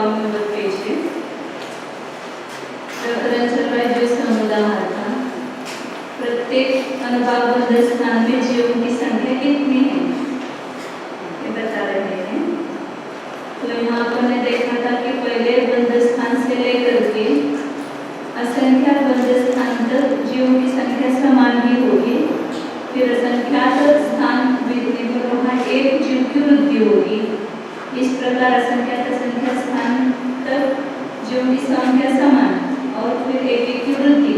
52 number page है। प्रकरण चल रहा है जो समुदाय था। प्रत्येक अनुभागबद्ध स्थान में जीवों की संख्या कितनी है ये बता रहे हैं। तो यहाँ पर हमने देखा था कि पहले बंध स्थान से लेकर के असंख्या बंध स्थान तक जीवों की संख्या समान ही होगी। फिर असंख्यात स्थान वृद्धि पर वहाँ एक जीव की वृद्धि होगी। इस प्रकार असंख्यात संख्या स्थान तक जीवों की संख्या समान और फिर एक एक की वृद्धि।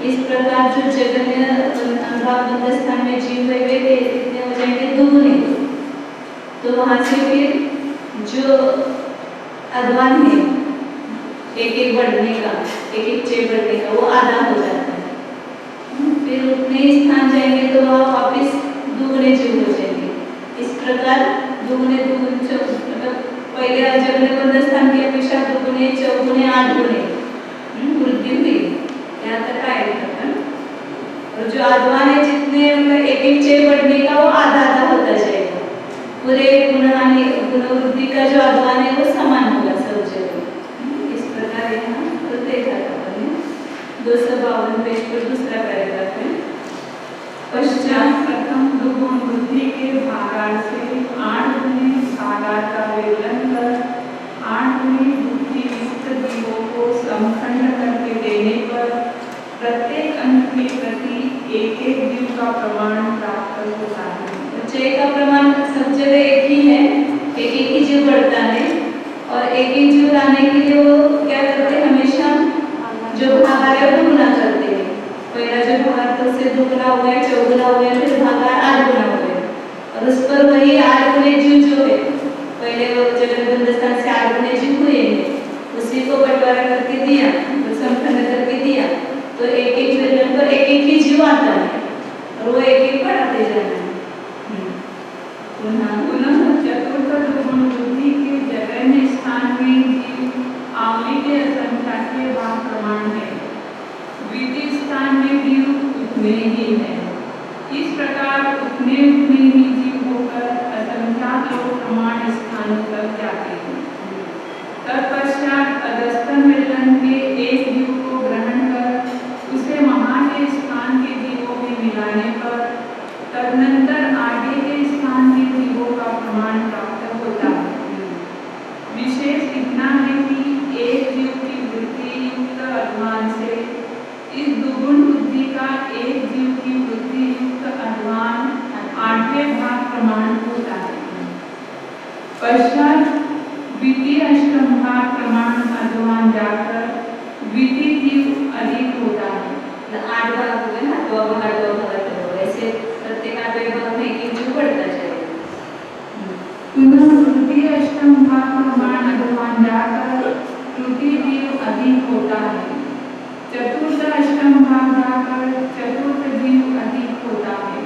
इस प्रकार जो जगन्य अनुभागबद्ध स्थान में जीव है वे कितने हो जाएंगे? दुगुने। तो वहाँ से फिर जो अध्वान है एक एक बढ़ने का, एक एक छः बढ़ने का, वो आधा हो जाता है। फिर उतने स्थान जाएंगे तो वहाँ वापस दुगने जीव हो जाएंगे। इस प्रकार दुगने मतलब पहले जगन्य स्थान की अपेक्षा दुगुने, चौगुने, आठ गुने वृद्धि हुई। यहाँ तक आएगा। और जो आध्वान है जितने मतलब एक एक छः बढ़ने का वो आधा आधा होता जाएगा। पूरे गुणहानि गुणवृद्धि का जो आध्वान है वो समान होगा सब जगह। इस प्रकार यहाँ तो देखा था हमने 252 पेज पर दूसरा पैराग्राफ है। पश्चात प्रथम दुगुण वृद्धि के भागार से 8 गुने भागार का विवरण कर 8 गुनी बुद्धि युक्त जीवों को समखंड करके देने पर प्रत्येक अंक के प्रति एक एक जीव का प्रमाण प्राप्त होता है। छः का प्रमाण सब जगह एक ही है, एक एक ही जीव बढ़ता है और एक एक जीव लाने के लिए वो क्या करते हैं? हमेशा जो भागार है वो गुना करते हैं। पहला जो भागार तो उससे दुगुना हो गया, चौगुना हो गया, फिर भागार 8 गुना हो गया और उस पर वही 8 गुने जीव जो है पहले वो जगन्य स्थान से 8 गुने जीव हुए हैं उसी को बंटवारा करके दिया, समखंड करके दिया तो एक एक जगह पर एक एक ही जीव आता है और वो एक एक बढ़ाते जाना है। पुनः चतुर्थ दुगुण वृद्धि के जगन्य स्थान में जीव आवली के असंख्या के भाग प्रमाण है। द्वितीय स्थान में जीव उतने ही है। इस प्रकार उतने ही जीव होकर असंख्यात लोग प्रमाण स्थान तक जाते हैं। तत्पश्चात अधस्तन मिलन के एक जीव को ग्रहण कर उसे वहाँ के स्थान के जीवों में मिलाने पर तदनंतर आगे के स्थान के जीवों का प्रमाण प्राप्त होता है। विशेष इतना है कि एक जीव की वृद्धि युक्त अध्वान से इस दुगुण बुद्धि का एक जीव की वृद्धि युक्त अध्वान 8वें भाग प्रमाण होता है। पश्चात द्वितीय अष्टम भाग प्रमाण अध्वान जाकर द्वितीय जीव अधिक होता है। 8 भाग हो गए ना, 8वां भाग ऐसे प्रत्येक 8वें भाग में एक जीव बढ़ता जाएगा। पुनः तृतीय अष्टम भाग प्रमाण अध्वान जाकर तृतीय जीव अधिक होता है। चतुर्थ अष्टम भाग जाकर चतुर्थ जीव अधिक होता है।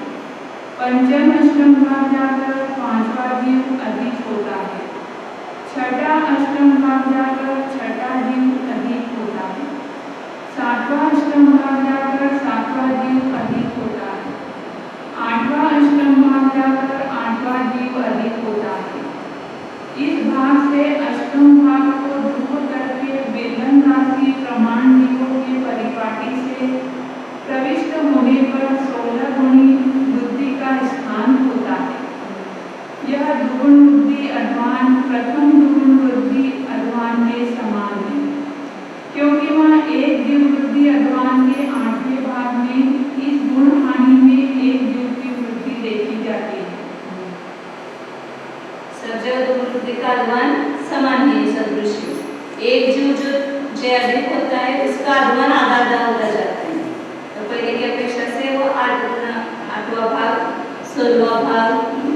पंचम अष्टम भाग जाकर 5वां जीव अधिक होता है। छठा अष्टम भाग जाकर छठा जीव अधिक होता है। 7वां अष्टम भाग जाकर 7वां जीव अधिक होता है। 8वां अष्टम भाग जाकर 8वां जीव अधिक होता है। इस भाग से अष्टम भाग को दूर करके वेदन राशि प्रमाण जीवों के परिपाटी से प्रविष्ट होने पर 16 गुणी बुद्धि का स्थान होता है। यह दुगुण बुद्धि अध्वान प्रथम दुगुण वृद्धि अध्वान के समान है, क्योंकि वह एक जीव वृद्धि अध्वान के 8वें भाग में इस गुण हानि में एक जीव की वृद्धि देखी जाती है। सब जगह दुगुण वृद्धि का अध्वान समान ही है, सदृश है। एक जीव जो अधिक होता है उसका अध्वान आधा आधा होता जाता है। तो पहले की अपेक्षा से वो 8वां भाग, 16वां भाग,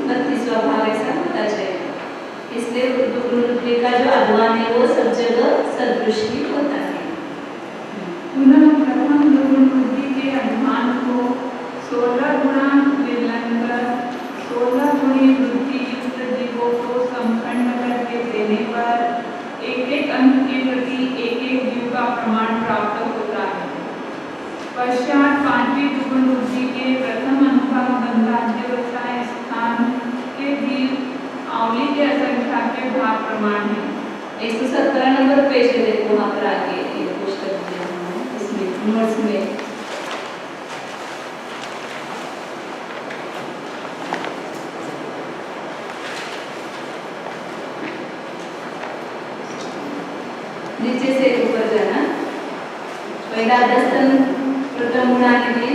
32वां भाग ऐसा होता जाएगा। इसलिए दुगुण वृद्धि का जो अध्वान है वो सब जगह सदृश ही होता है। पुनः प्रथम दुगुण वृद्धि के अध्वान को 16 गुणा विलंब कर 16 गुणी वृद्धि युक्त जीवों को समखंड करके देने पर एक एक अंक के प्रति एक एक जीव का प्रमाण प्राप्त होता है। पश्चात 5वीं दुगुण वृद्धि के प्रथम अनुभाग बंधाध्यवसाय स्थान के जीव आवली के असंख्या के भाग प्रमाण है। 117 नंबर पेज पे देखो, वहाँ पर आगे एक पुस्तक दिया हुआ है, इसमें नोट्स में नीचे से ऊपर जाना। पहिला अधस्तन प्रथम गुणाने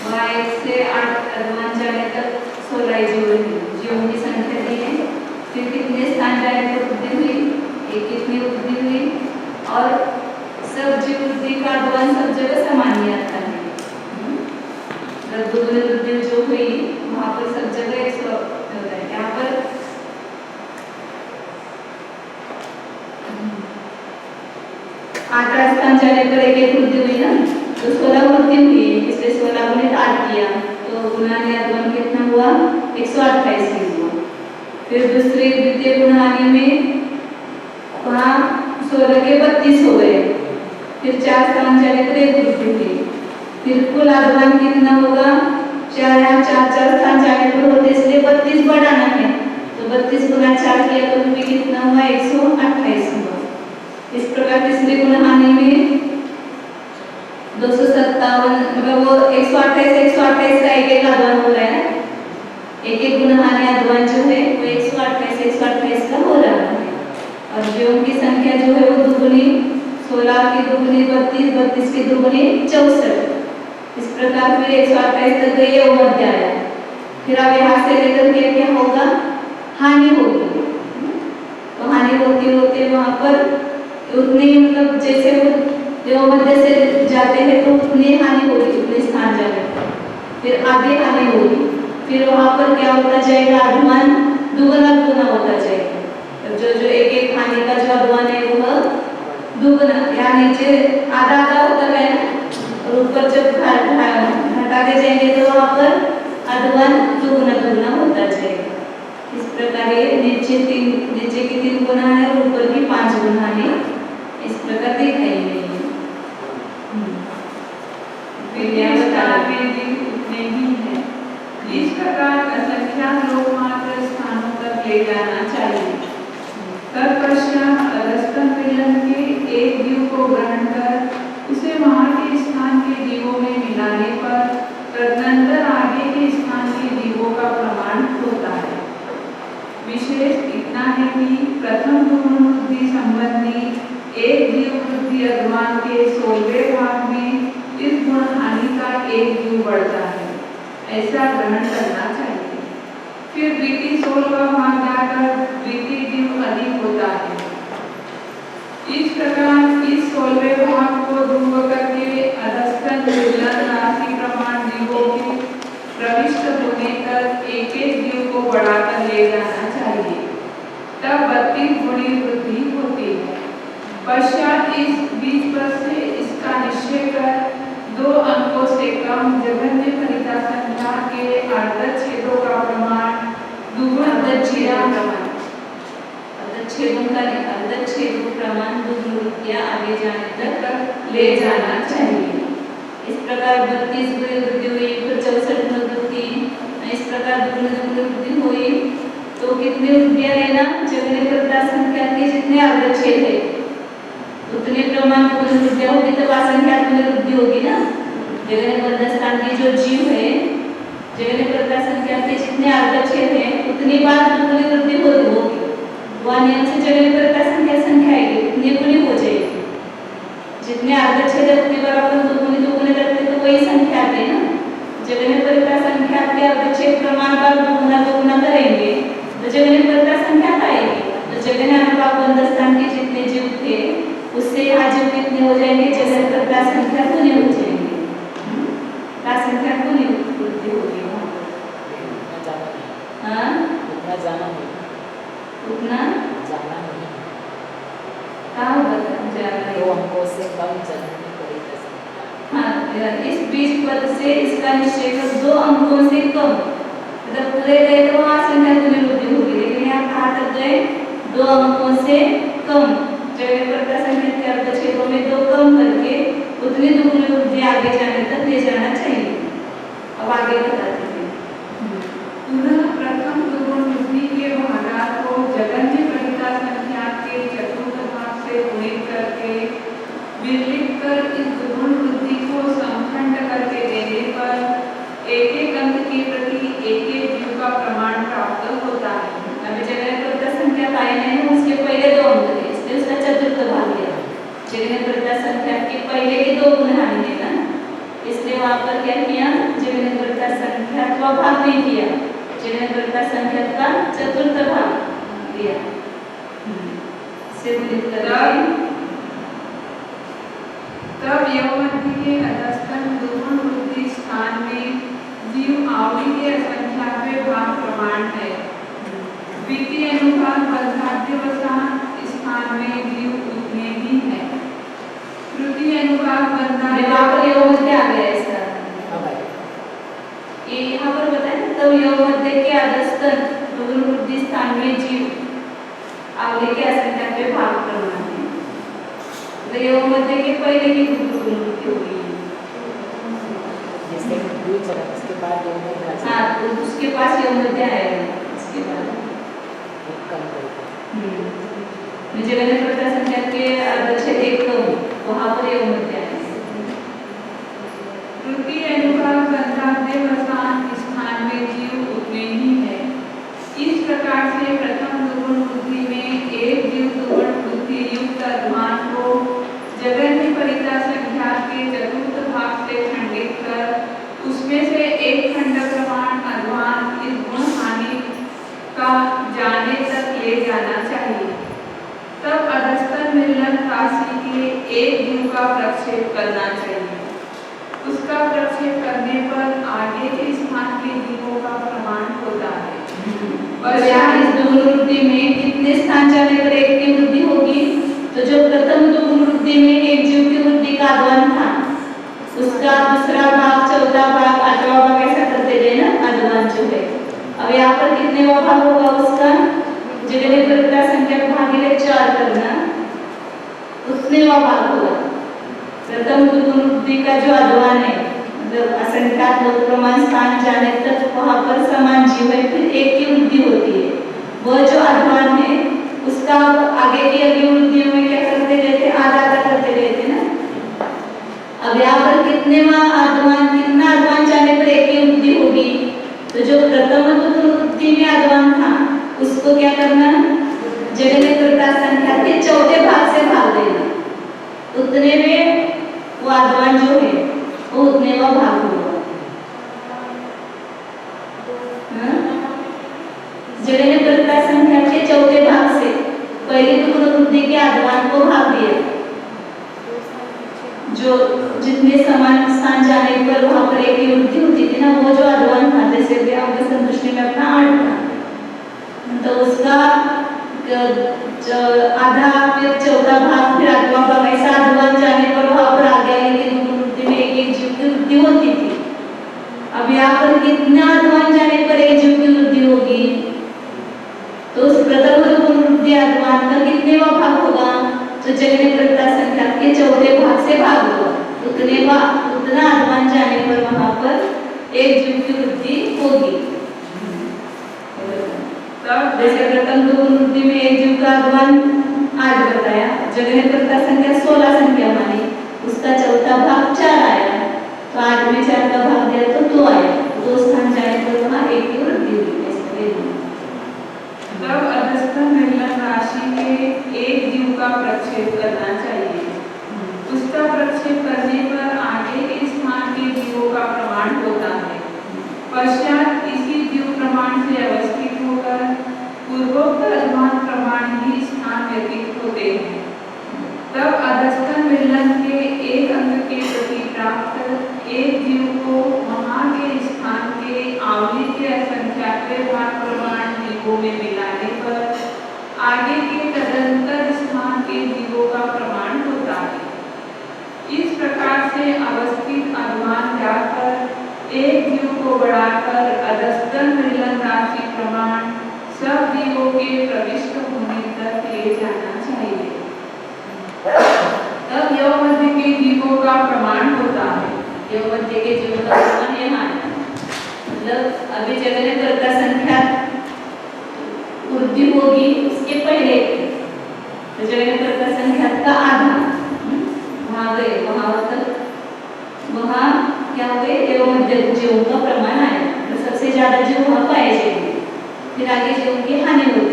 वहाँ 1 से 8 अधवान जाने तक 16 जीवों की संख्या दी है। फिर कितने स्थान जाने पर वृद्धि हुई, एक कितनी वृद्धि हुई, और सब जीव वृद्धि का अधवान सब जगह सामान्य आता है। दुगुनी वृद्धि जो हुई वहाँ पर सब जगह 100 होता है। यहाँ पर 8 स्थान जाने पर एक वृद्धि हुई ना, तो 16 वृद्धि हुई। इसलिए 16 गुणित 8 किया तो गुणाने अधवन कितना हुआ, 128 हुआ। फिर दूसरी द्वितीय गुणाने में वहाँ 16 के 32 हो गए। फिर 4 स्थान जाने पर एक वृद्धि हुई। फिर कुल अधवन कितना होगा, 4 स्थान जाने पर होते, इसलिए 32 बढ़ाना है, तो 32 गुना 4 किया तो भी कितना हुआ, 128 हुआ। इस प्रकार तीसरे गुणहानि में 257, मतलब वो 128 का एक अधवन हो रहा है ना, एक गुणहानि अधवन जो है वो 128 का हो रहा है। और जीवों की संख्या जो है वो दुगुनी, 16 की दुगुनी 32, 32 की दुगुनी 64। इस प्रकार फिर 128 तक ये मध्य आया। फिर अब यहाँ से लेकर के क्या होगा, हानि होगी। तो हानि होते होते वहाँ पर उतनी, मतलब जैसे वो मध्य से जाते हैं तो उतनी हानि होगी, उतने स्थान जाने पर फिर आगे हानि होगी। फिर वहाँ पर क्या होता जाएगा, अधवान दुगना होता जाएगा। जो एक हानि का जो अधवान है वह दुगना, या नीचे आधा होता है ना, और ऊपर जब हटाते जाएंगे तो वहाँ पर अधवान दुगना होता जाएगा। इस प्रकार ये नीचे की 3 गुना है और ऊपर की 5 गुना है। इस प्रकार दिखाई गई है। उतने ही है। इस प्रकार असंख्यात लोग मात्र स्थानों तक ले जाना चाहिए। तत्पश्चात अधस्तन मिलन के एक जीव को ग्रहण कर उसे वहाँ के स्थान के जीवों में मिलाने पर तदनंतर आगे के स्थान के जीवों का प्रमाण होता है। विशेष इतना है कि प्रथम गुण वृद्धि संबंधी एक जीव वृद्धि अधवान के 16वें भाग में इस गुण हानि का एक जीव बढ़ता है, ऐसा ग्रहण करना चाहिए। फिर द्वितीय 16वां भाग जाकर द्वितीय जीव अधिक होता है। इस प्रकार इस 16वें भाग को ध्रुव करके अधस्तन मिलन राशि प्रमाण जीवों के प्रविष्ट होने तक एक जीव को बढ़ाकर ले जाना चाहिए, तब 32 गुणी वृद्धि होती है। पश्चात इस 20 पद से इसका निश्चय कर 2 अंकों से कम जघन्य फलिता संख्या के अर्धच्छेदों का प्रमाण दुगुण अर्धच्छेदों प्रमाण दुगुण वृत्तियां आगे जाने तक ले जाना चाहिए। इस प्रकार 32 गुणी वृद्धि हुई, फिर 64 गुणी वृद्धि, इस प्रकार दुगुनी वृद्धि हुई तो कितनी वृत्तियां लेना, जघन्य फलिता संख्या के जितने अर्धच्छेद है उतने प्रमाण गुण वृद्धियां होगी, तब असंख्यात गुण वृद्धि होगी ना। जगह फलिता स्थान की जो जीव है, जगह फलिता संख्या के जितने अर्धच्छेद हैं उतनी बार दुगुनी वृद्धि होगी। वह नियम से जगह फलिता संख्या आएगी उतनी गुनी हो जाएगी। जितने अर्धच्छेद है उतनी बार अपन दुगुनी करते तो वही संख्या आती है ना। जगह फलिता संख्या के अर्धच्छेद प्रमाण बार दुगुना करेंगे तो जगह फलिता संख्या आएगी। तो जगह अनुपात बंध स्थान के जितने जीव थे उससे यहाँ जीव कितने हो जाएंगे, जगह फलिता संख्या गुनी हो जाएंगे, संख्या गुनी वृद्धि होगी। हाँ, उतना जाना नहीं, कहाँ होगा जाना, 2 अंकों से कम चलने पड़ेगा। हाँ, इस 20 पद से इसका निश्चय कर 2 अंकों से कम, मतलब पूरे गए तो वहाँ संख्या गुनी वृद्धि होगी, लेकिन यहाँ कहाँ तक गए, 2 अंकों से कम, जगह फलिता संख्या के अर्धच्छेदों में 2 कम करके उतनी दुगुनी वृद्धि आगे जाने तक ले जाना चाहिए। अब आगे बताते हैं। पुनः प्रथम दुगुण वृद्धि के भागात को जघन्य फलिता संख्या अभी जगह कर्ता संख्या कायम है उसके पहले 2 अंक है इसलिए उसका चतुर्थ भाग लिया। जगह कर्ता संख्या के पहले के 2 गुण आएंगे ना, इसलिए वहां पर क्या किया, जगह कर्ता संख्या का भाग नहीं किया, जगह कर्ता संख्या का चतुर्थ भाग लिया। से गुणित करके तब यौमध्य के अधस्तन दुगुण वृद्धि स्थान में जीव आवली के असंख्याकवे भाग प्रमाण है। द्वितीय अनुभाग बंधाद्यवसान स्थान में जीव उतने ही है। तृतीय अनुभाग यहाँ पर यौमध्य आ गया इसका, ये यहाँ पर बताए तब यौमध्य के अधस्तन दुगुण वृद्धि स्थान में जीव आवली के असंख्याकवे भाग प्रमाण है। तो यौमध्य के पहले की गुण होगी, जैसे उसके बाद हाँ तो उसके पास यौमध्य आएगा, उसके बाद जगह कर्ता संख्या के अक्षर 1 वहां पर यौमध्य आएगा। तृतीय अनुभाग बंधाद्यवसान स्थान में जीव उतने ही है। इस प्रकार से प्रथम दुगुण बुद्धि में एक जीव दुगुण बुद्धि युक्त अध्मान को जगन्य परिता संख्या के चतुर्थ भाग से खंडित कर उसमें से एक खंड प्रमाण अध्मान इस गुण हानि का जाने तक ले जाना चाहिए। तब अधस्तन मिलन राशि के एक जीव का प्रक्षेप करना चाहिए। उसका प्रक्षेप करने पर आगे के स्थान के जीवों का प्रमाण होता है। और यहाँ इस दुगुण वृद्धि में कितने स्थान जाने पर एक की वृद्धि होगी, तो जो प्रथम दुगुण वृद्धि में एक जीव की वृद्धि का अध्वान था उसका दूसरा भाग, चौथा भाग, 8वां भाग ऐसा करते गए ना, अध्वान जो है। अब यहाँ पर कितने भाग होगा उसका, जगह कर्ता संख्या भागिले 4 करना, उतने भाग होगा। प्रथम दुगुण वृद्धि का जो अध्वान है मतलब असंख्यात लोक प्रमाण स्थान जाने तक वहां पर समान जीव है, फिर एक की वृद्धि होती है। वह जो अध्वान है उसका आगे की अगली वृद्धियों में क्या करते गए थे, आधा आधा करते गए थे ना। अब यहाँ पर कितना अध्वान जाने पर एक की वृद्धि होगी, तो जो प्रथम दुगुण वृद्धि में अध्वान था उसको क्या करना, जगह कर्ता संख्या के चौथे भाग से भाग देना, उतने में वो अध्वान जो है वो उतने का भाग होगा। जगह कर्ता संख्या के चौथे भाग से पहले दुगुण वृद्धि के अध्वान को भाग दिया, जो जितने समान स्थान जाने पर वहां पर एक की वृद्धि होती थी ना, वो जो अध्वान था, जैसे भी आपके संतुष्टि में अपना 8 था, तो उसका आधा फिर चौथा भाग फिर 8वां भाग ऐसा अध्वान जाने पर वहां पर आ गया कि दुगुण वृद्धि में एक जीव की वृद्धि होती थी। अब यहाँ पर कितना अध्वान जाने पर एक जीव की वृद्धि होगी, तो उस प्रथम दुगुण वृद्धि अध्वान का कितने भाग होगा, तो जगह कर्ता संख्या के चौथे भाग से भाग होगा, उतना अध्वान जाने पर वहां पर एक जीव की वृद्धि होगी। जैसे प्रथम दुगुण वृद्धि में एक जीव का अध्वान 8 बताया, जगह कर्ता संख्या 16 संख्या मानी, उसका चौथा भाग 4 आया, तो 8 में 4 का भाग दिया तो 2 आया, 2 स्थान जाने पर वहां एक की वृद्धि हुई। तब अधस्तन मिलन राशि के एक जीव का प्रक्षेप करना चाहिए। उसका प्रक्षेप करने पर आगे के स्थान के जीवों का प्रमाण होता है। पश्चात इसी जीव प्रमाण से अवस्थित होकर पूर्वोक्त अध्वान प्रमाण ही स्थान व्यतीत होते हैं। तब अधस्तन मिलन के एक अंक के प्रति प्राप्त एक जीव को वहां के स्थान के आवली के असंख्याकवे भाग प्रमाण जीवों में मिलाने पर आगे के तदंतर स्थान के जीवों का प्रमाण होता है। इस प्रकार से अवस्थित अध्वान जाकर एक जीव को बढ़ाकर अधस्तन मिलन राशि प्रमाण सब जीवों के प्रविष्ट होने तक ले जाना चाहिए। तब यौमध्य के जीवों का प्रमाण होता है। यौमध्य के जीवों का प्रमाण यहाँ है, मतलब अभी जगह कर्ता संख्या वृद्धि होगी उसके पहले तो जगह कर्ता संख्या का आधा वहां गए, वहां क्या हुए, यौमध्य जीवों का प्रमाण आया, तो सबसे ज्यादा जीव वहां पाए जाएंगे, फिर आगे जीवों की हानि होगी।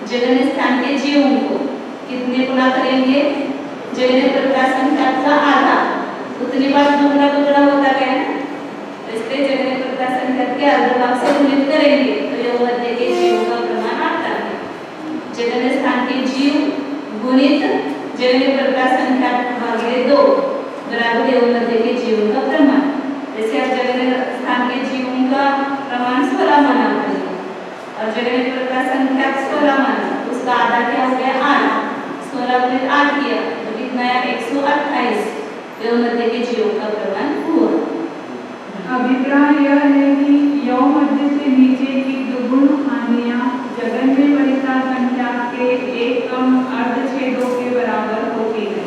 जगह स्थान के जीवों को कितने गुना करेंगे? जगह प्रकाश संख्या का आधा, उतनी बार दुगना दुगना होता गया ना, इसलिए जगह प्रकाश संख्या के अर्धभाग से गुणित करेंगे तो यह मध्य के जीवों का प्रमाण आता है। जगह स्थान के जीव गुणित जगह प्रकाश संख्या भागिले 2 बराबर यह मध्य के जीवों का प्रमाण। जैसे आप जगह स्थान के जीवों का प्रमाण 16 माना करेंगे और जगह प्रकाश संख्या 16 माना, उसका आधा क्या हो गया? 8। 16 गुणित 8 किया तो कितना आया? 128। यह मध्य के जीवों का प्रमाण हुआ। अभिप्राय यह है कि यौ मध्य से नीचे की दुगुण हानियां जगन्य परिता संख्या के एक कम अर्धछेदों के बराबर होती है।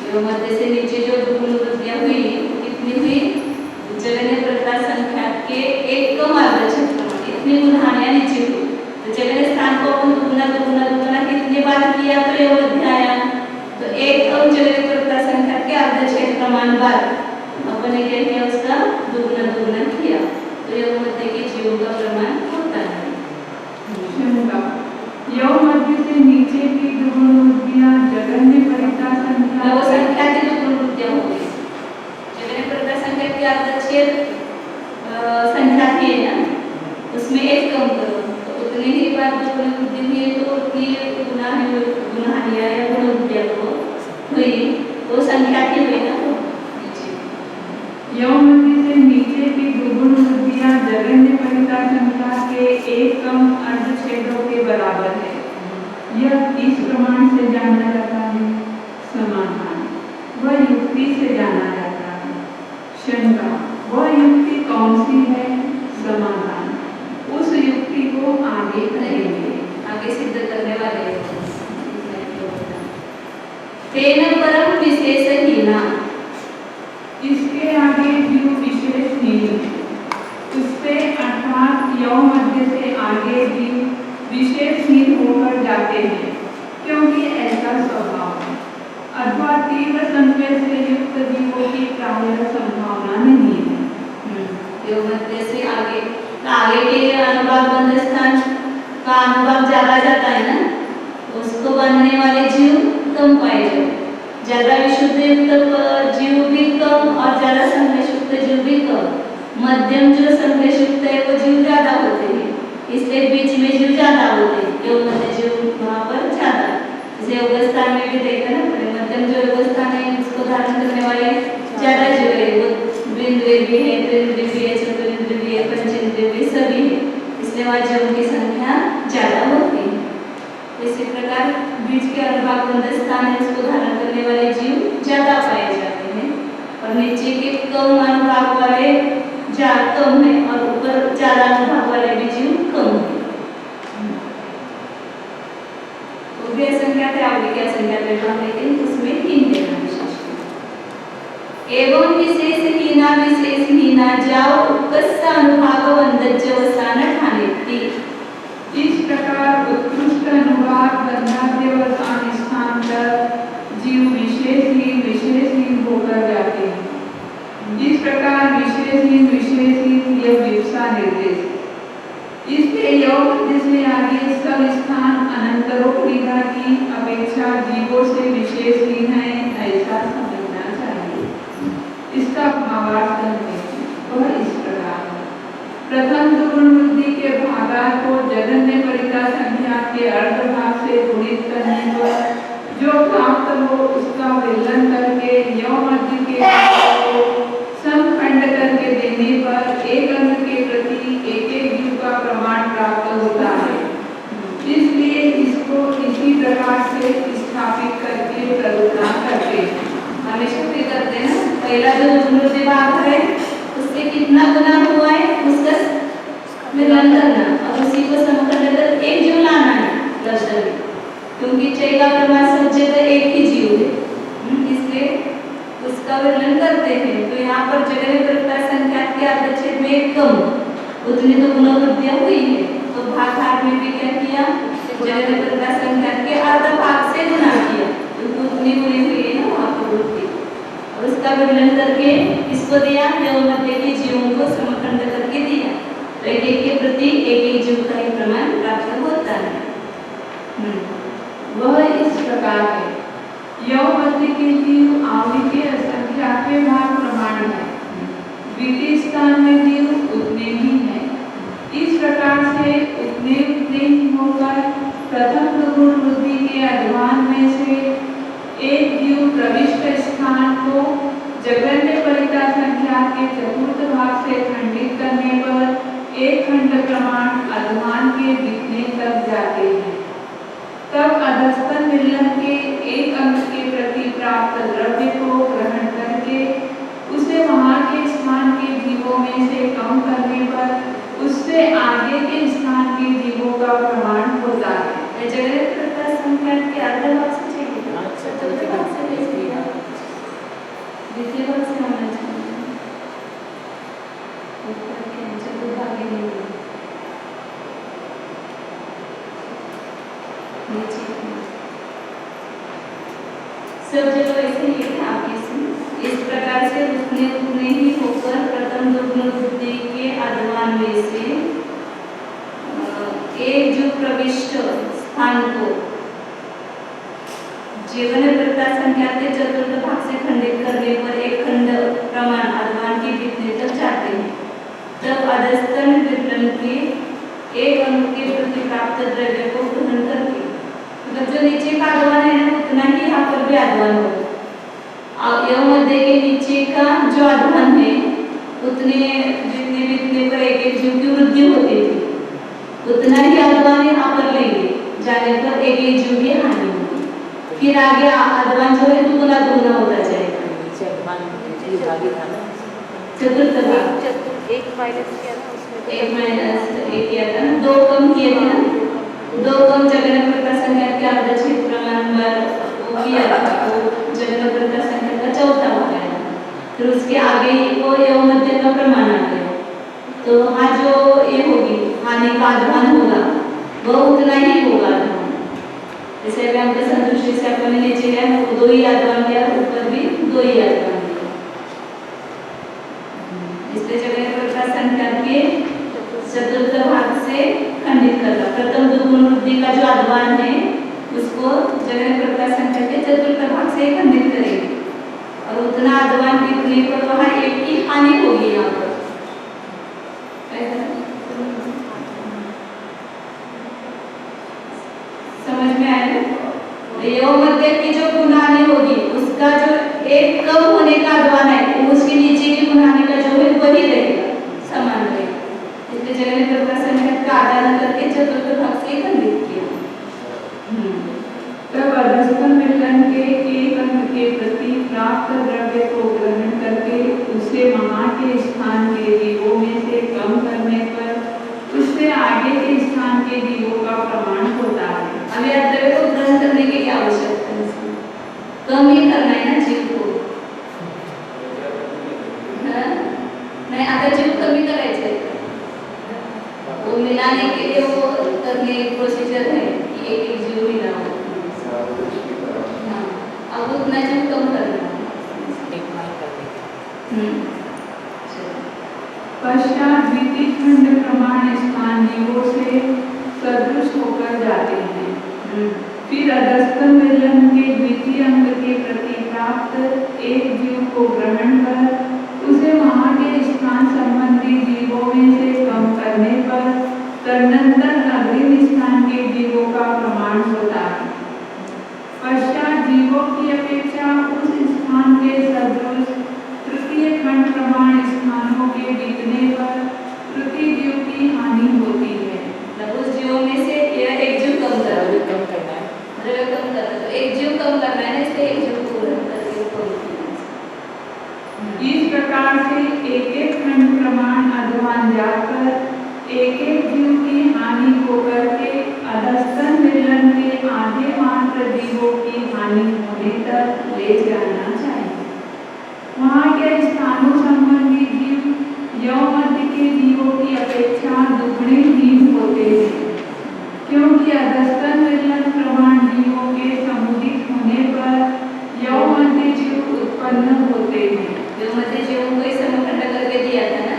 यौ मध्य से नीचे जो दुगुण वृद्धियां हुई कितनी हुई? जगन्य परिता संख्या के एक कम अर्धछेद, इतनी गुण हानियां नीचे हुई। तो जगह स्थान को अपन दुगुना दुगुना दुगुना कितनी बार किया तो यह वृद्धि आया? तो एक कम जगह परिता संख्या के अर्धछेद प्रमाण बार अपन ने क्या किया? उसका दुगुना दुगुना किया तो यह मध्य के जीवों का प्रमाण होता है। यौ मध्य से नीचे की दुगुण वृद्धियां जगन्य परिता संख्या वो संख्या की दुगुण वृद्धियां हो गई। जगन्य परिता संख्या की अर्धछेद संख्या थी ना, उसमें एक कम करो तो उतनी ही बार दुगुण वृद्धि हुई तो उतनी गुणहानियां या गुण वृद्धियां हुई, वो संख्या की हुई ना। यौ मध्य से नीचे की दुगुण वृद्धियां जगन्य परिता संख्या के एक कम अर्धछेदों के बराबर है। यह इस प्रमाण से जाना जाता है। समाधान वह युक्ति से जाना जाता है। शंका वह युक्ति कौन सी है? समाधान उस युक्ति को आगे करेंगे, आगे सिद्ध करने वाले हैं। तेन परम विशेषहीना, इसके आगे जीव विशेषहीन है। उससे अर्थात यौ मध्य से आगे जीव विशेषहीन होकर जाते हैं क्योंकि ऐसा स्वभाव है, अथवा तीव्र संशय से युक्त जीवों की प्रायः संभावना नहीं है। यौ मध्य से आगे के अनुभाग बंध स्थान का अनुभाग ज्यादा जाता है ना, उसको बांधने वाले जीव कम पाए जाते, ज्यादा विशुद्ध युक्त जीव भी कम और ज्यादा संदेश युक्त जीव भी कम। मध्यम जो संदेश युक्त है वो जीव ज्यादा होते हैं, इसलिए बीच में जीव ज्यादा होते हैं। योग मध्य जीव वहाँ पर ज्यादा, जैसे योग स्थान में भी देखा ना, मध्यम जो योग स्थान है उसको धारण करने वाले ज्यादा जीव है, वो बिंद्रिय भी है, त्रिंद्रिय भी है, चतुरिंद्रिय भी है, पंचेंद्रिय भी सभी है, इसलिए वहाँ जीवों की संख्या ज्यादा होती है। इसी प्रकार बीच के अनुभाग बंध स्थान है उसको धारण करने वाले जीव ज्यादा पाए जाते हैं और नीचे के कम अनुभाग वाले कम है और ऊपर ज्यादा अनुभाग वाले भी जीव कम है। उभय संख्या थे, आगे क्या संख्या बैठा, लेकिन उसमें 3 देना विशेष। एवं विशेषहीना विशेषहीना जाओ उपस्थ अनुभाग वंदज्यवसान ठानेति। इस प्रकार उत्कृष्ट अनुभाग बंधाद्यवसान स्थान पर जीव विशेषहीन होकर जाते हैं। इस प्रकार विशेषहीन यह विवक्षा निर्देश। इसलिए यौ मध्य से आगे सब स्थान अनंतरोपनिगा की अपेक्षा जीवों से विशेषहीन है, ऐसा समझना चाहिए। इसका भावार्थ है वह इस प्रकार है। प्रथम दुगुण वृद्धि के भागात को जगन्य परिता संख्या के अर्धभाग से गुणित करने पर जो प्राप्त हो उसका विलयन करके यौ मध्य के भाग को समखंड करके देने पर एक अंग के प्रति एक जीव का प्रमाण प्राप्त होता है। इसलिए इसको इसी प्रकार से स्थापित करके प्रदुना करते हैं। हमेशा भी करते हैं, पहला जो दुगुण भाग है उससे कितना गुना हुआ है उसका मिलन करना और उसी को समखंड कर एक जीव लाना है दर्शन में, क्योंकि चय का प्रमाण सब जगह एक ही जीव है, इसलिए उसका वर्णन करते हैं। तो यहाँ पर जगह परिता संख्या के अर्धच्छेद में एक कम, उतनी तो गुणवृद्धियां हुई है, तो भाग में भी क्या किया? जगह परिता संख्या के अर्ध भाग से गुणा किया, क्योंकि उतनी गुणी हुई है ना वहाँ पर वृद्धि, और उसका वर्णन करके इसको दिया, यौ मध्य के जीवों को समखंड करके दिया, तो एक एक के प्रति एक एक जीव का ही प्रमाण प्राप्त होता है। वह इस प्रकार है। यव मध्य के जीव आवि के असंख्या के भाग प्रमाण है। द्वितीय स्थान में जीव उतने ही है। इस प्रकार से उतने ही होकर प्रथम दुगुण बुद्धि के अध्वान में से एक जीव प्रविष्ट स्थान को जगन्य परिता संख्या के चतुर्थ भाग से खंडित करने पर एक खंड प्रमाण अध्वान के बीतने तक जाते हैं। तब अधस्तन मिलन के एक अंक के प्रति प्राप्त द्रव्य को ग्रहण करके उसे वहां के स्थान के जीवों में से कम करने पर उससे आगे के स्थान के जीवों का प्रमाण होता है। जगह प्रकाश संख्या के आधे भाग से चाहिए, चतुर्थ भाग से द्वितीय भाग से होना चाहिए। ऊपर के चतुर्भागे नहीं है। सब जगह वैसे ही है आपके इसमें। इस प्रकार से उतने ही होकर प्रथम दुगुण बुद्धि के अध्वान में से एक जो प्रविष्ट स्थान को जीवन प्रकाश संख्या के चतुर्थ भाग से खंडित करने पर एक खंड प्रमाण अध्वान के बीतने तक जाते हैं। तब अधस्तन वितरण के एक अंक के प्रति प्राप्त द्रव्य को ग्रहण करके, मतलब जो नीचे का अध्वान है ना उतना ही यहाँ पर भी अध्वान होगा। यह मध्य के नीचे का जो अध्वान है उतने जितने बीतने पर एक एक जीव की वृद्धि होती थी, उतना ही अध्वान यहाँ पर लेंगे जाने पर एक एक जीव की हानि होगी। फिर आगे अध्वान जो है दुगुना दुगुना होता जाएगा। नीचे अध्वान विभागी था ना, चतुर्थ भाग एक माइनस किया ना उसमें, एक माइनस एक किया था ना, दो कम किए थे ना, दो कम जगन प्रकाश संख्या के आधा क्षेत्र प्रमाण वो किया था, वो जगन प्रकाश संख्या का चौथा भाग है। फिर उसके आगे वो यव मध्य का प्रमाण आ गया, तो वहाँ जो ये होगी हानि का अध्वान होगा वह उतना ही होगा अध्वान। जैसे अभी हमको संतुष्टि से अपने नीचे है दो ही अध्वान किया, ऊपर भी दो ही अध्वान किया। इसलिए जगन प्रकाश संख्या के चतुर्थ भाग से खंडित करना, प्रथम दुगुण बुद्धि का जो अध्वान है उसको जगन प्रकाश संख्या के चतुर्थ भाग से खंडित करेंगे और उतना अध्वान बीतने पर वहाँ एक की हानि होगी। यहाँ पर समझ में आया? यव मध्य की जो गुणानी होगी उसका जो एक कम होने का अध्वान है उसके नीचे की गुणानी का जो है वही रहेगा, समान रहेगा। इसलिए जगन प्रकाश संख्या का आधार करके चतुर्थ भाग से खंडित किया। तब अधस्तन मिलन के एक अंक के प्रति प्राप्त द्रव्य को ग्रहण करके उसे वहां के स्थान के जीवों में से कम करने पर उससे आगे के स्थान के जीवों का प्रमाण होता है। अभी द्रव्य को ग्रहण करने की क्या आवश्यकता है? कम ही करना है ना जीव को, नहीं आता जीव कमी करायचं आहे, वो मिलाने के लिए वो करने प्रोसीजर है कि एक एक जीव मिलाओ। हाँ, अब उतना जीव कम करना है। पश्चात द्वितीय खंड प्रमाण स्थान जीवों से सदृश होकर जाते हैं। फिर अधस्तन मिलन के द्वितीय अंग के प्रति प्राप्त एक जीव को ग्रहण कर उसे वहां के स्थान संबंधी जीवों में से कम करने पर तदनंतर अग्रिम स्थान के जीवों का प्रमाण होता है। पश्चात जीवों की अपेक्षा उस स्थान के सदृश तृतीय खंड प्रमाण स्थानों के बीतने पर तृतीय जीव की हानि होती है। उस जीवों में से यह एक जीव कम करना है, कम करना है, द्रव्य कम करना है, तो एक जीव कम करना है, इसलिए एक जीव को ग्रहण करके कम किया। इस प्रकार से एक एक खंड प्रमाण अध्वान जाकर एक एक जीव की हानि को करके अधस्तन मिलन के आधे मात्र जीवों की हानि होने तक ले जाना चाहिए। वहाँ के स्थानों संबंधी जीव यव मध्य के जीवों की अपेक्षा दुगने ही होते हैं, क्योंकि अधस्तन मिलन प्रमाण जीवों के समुदित होने पर यव मध्य जीव उत्पन्न होते हैं। जो मध्य जीवों को इस समखंड करके दिया था ना,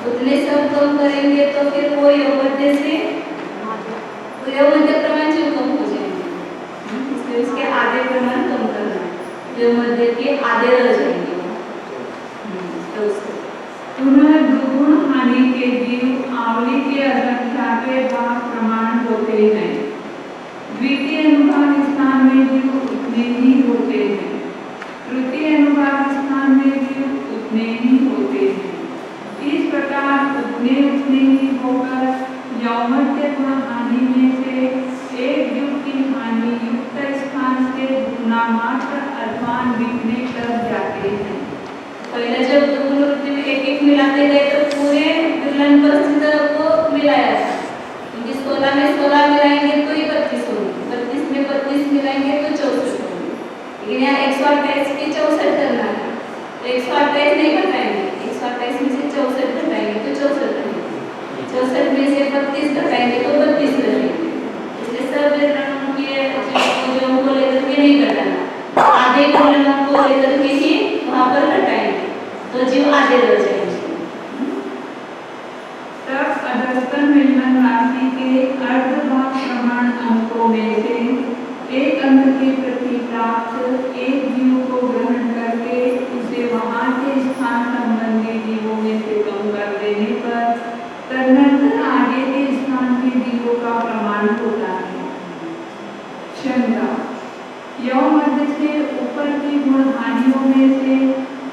उतने सब कम करेंगे तो फिर वो यव मध्य से यव मध्य प्रमाण जीव कम हो जाएगा। फिर इसके आधे प्रमाण कम करना है, जो मध्य के आधे रह जाएंगे। तो उसको पुनः दुगुण हानि के जीव आवली के असंख्याके भाग प्रमाण होते हैं। द्वितीय अनुभाग स्थान में जीव उतने ही होते हैं, तृतीय अनुभाग स्थान में जीव उतने ही होते हैं। इस प्रकार उतने ही होकर यौमध्य गुण हानि में से एक जीव की हानि युक्त स्थान से गुना मात्र अध्वान दिखने तक जाते हैं। पहले जब दुगुण वृत्ति में एक एक मिलाते गए तो पूरे विरलन परिस्थिति को मिलाया था, क्योंकि 16 में 16 मिलाएंगे तो ही 32 होंगे, 32 में 32 मिलाएंगे तो 64 होंगे। लेकिन यहाँ 128 की 64 करना है, तो 128 नहीं घटाएंगे, 128 में से 64 घटाएंगे तो 64 रहेंगे, 64 में से 32 घटाएंगे तो 32 रहेंगे। इसलिए सब विवरणों के जो को लेकर के नहीं घटाना, आधे विवरणों को लेकर के ही वहाँ पर घटाएंगे तो जीव आधे रह जाएंगे। तब अधस्तन मिलन राशि के अर्धभाग प्रमाण अंकों में से एक अंक के प्रति प्राप्त एक जीव को ग्रहण करके उसे वहाँ के स्थान संबंधी जीवों में से कम कर देने पर तदनंतर आगे के स्थान के जीवों का प्रमाण होता है। शंका, यौ मध्य से ऊपर की गुण हानियों में से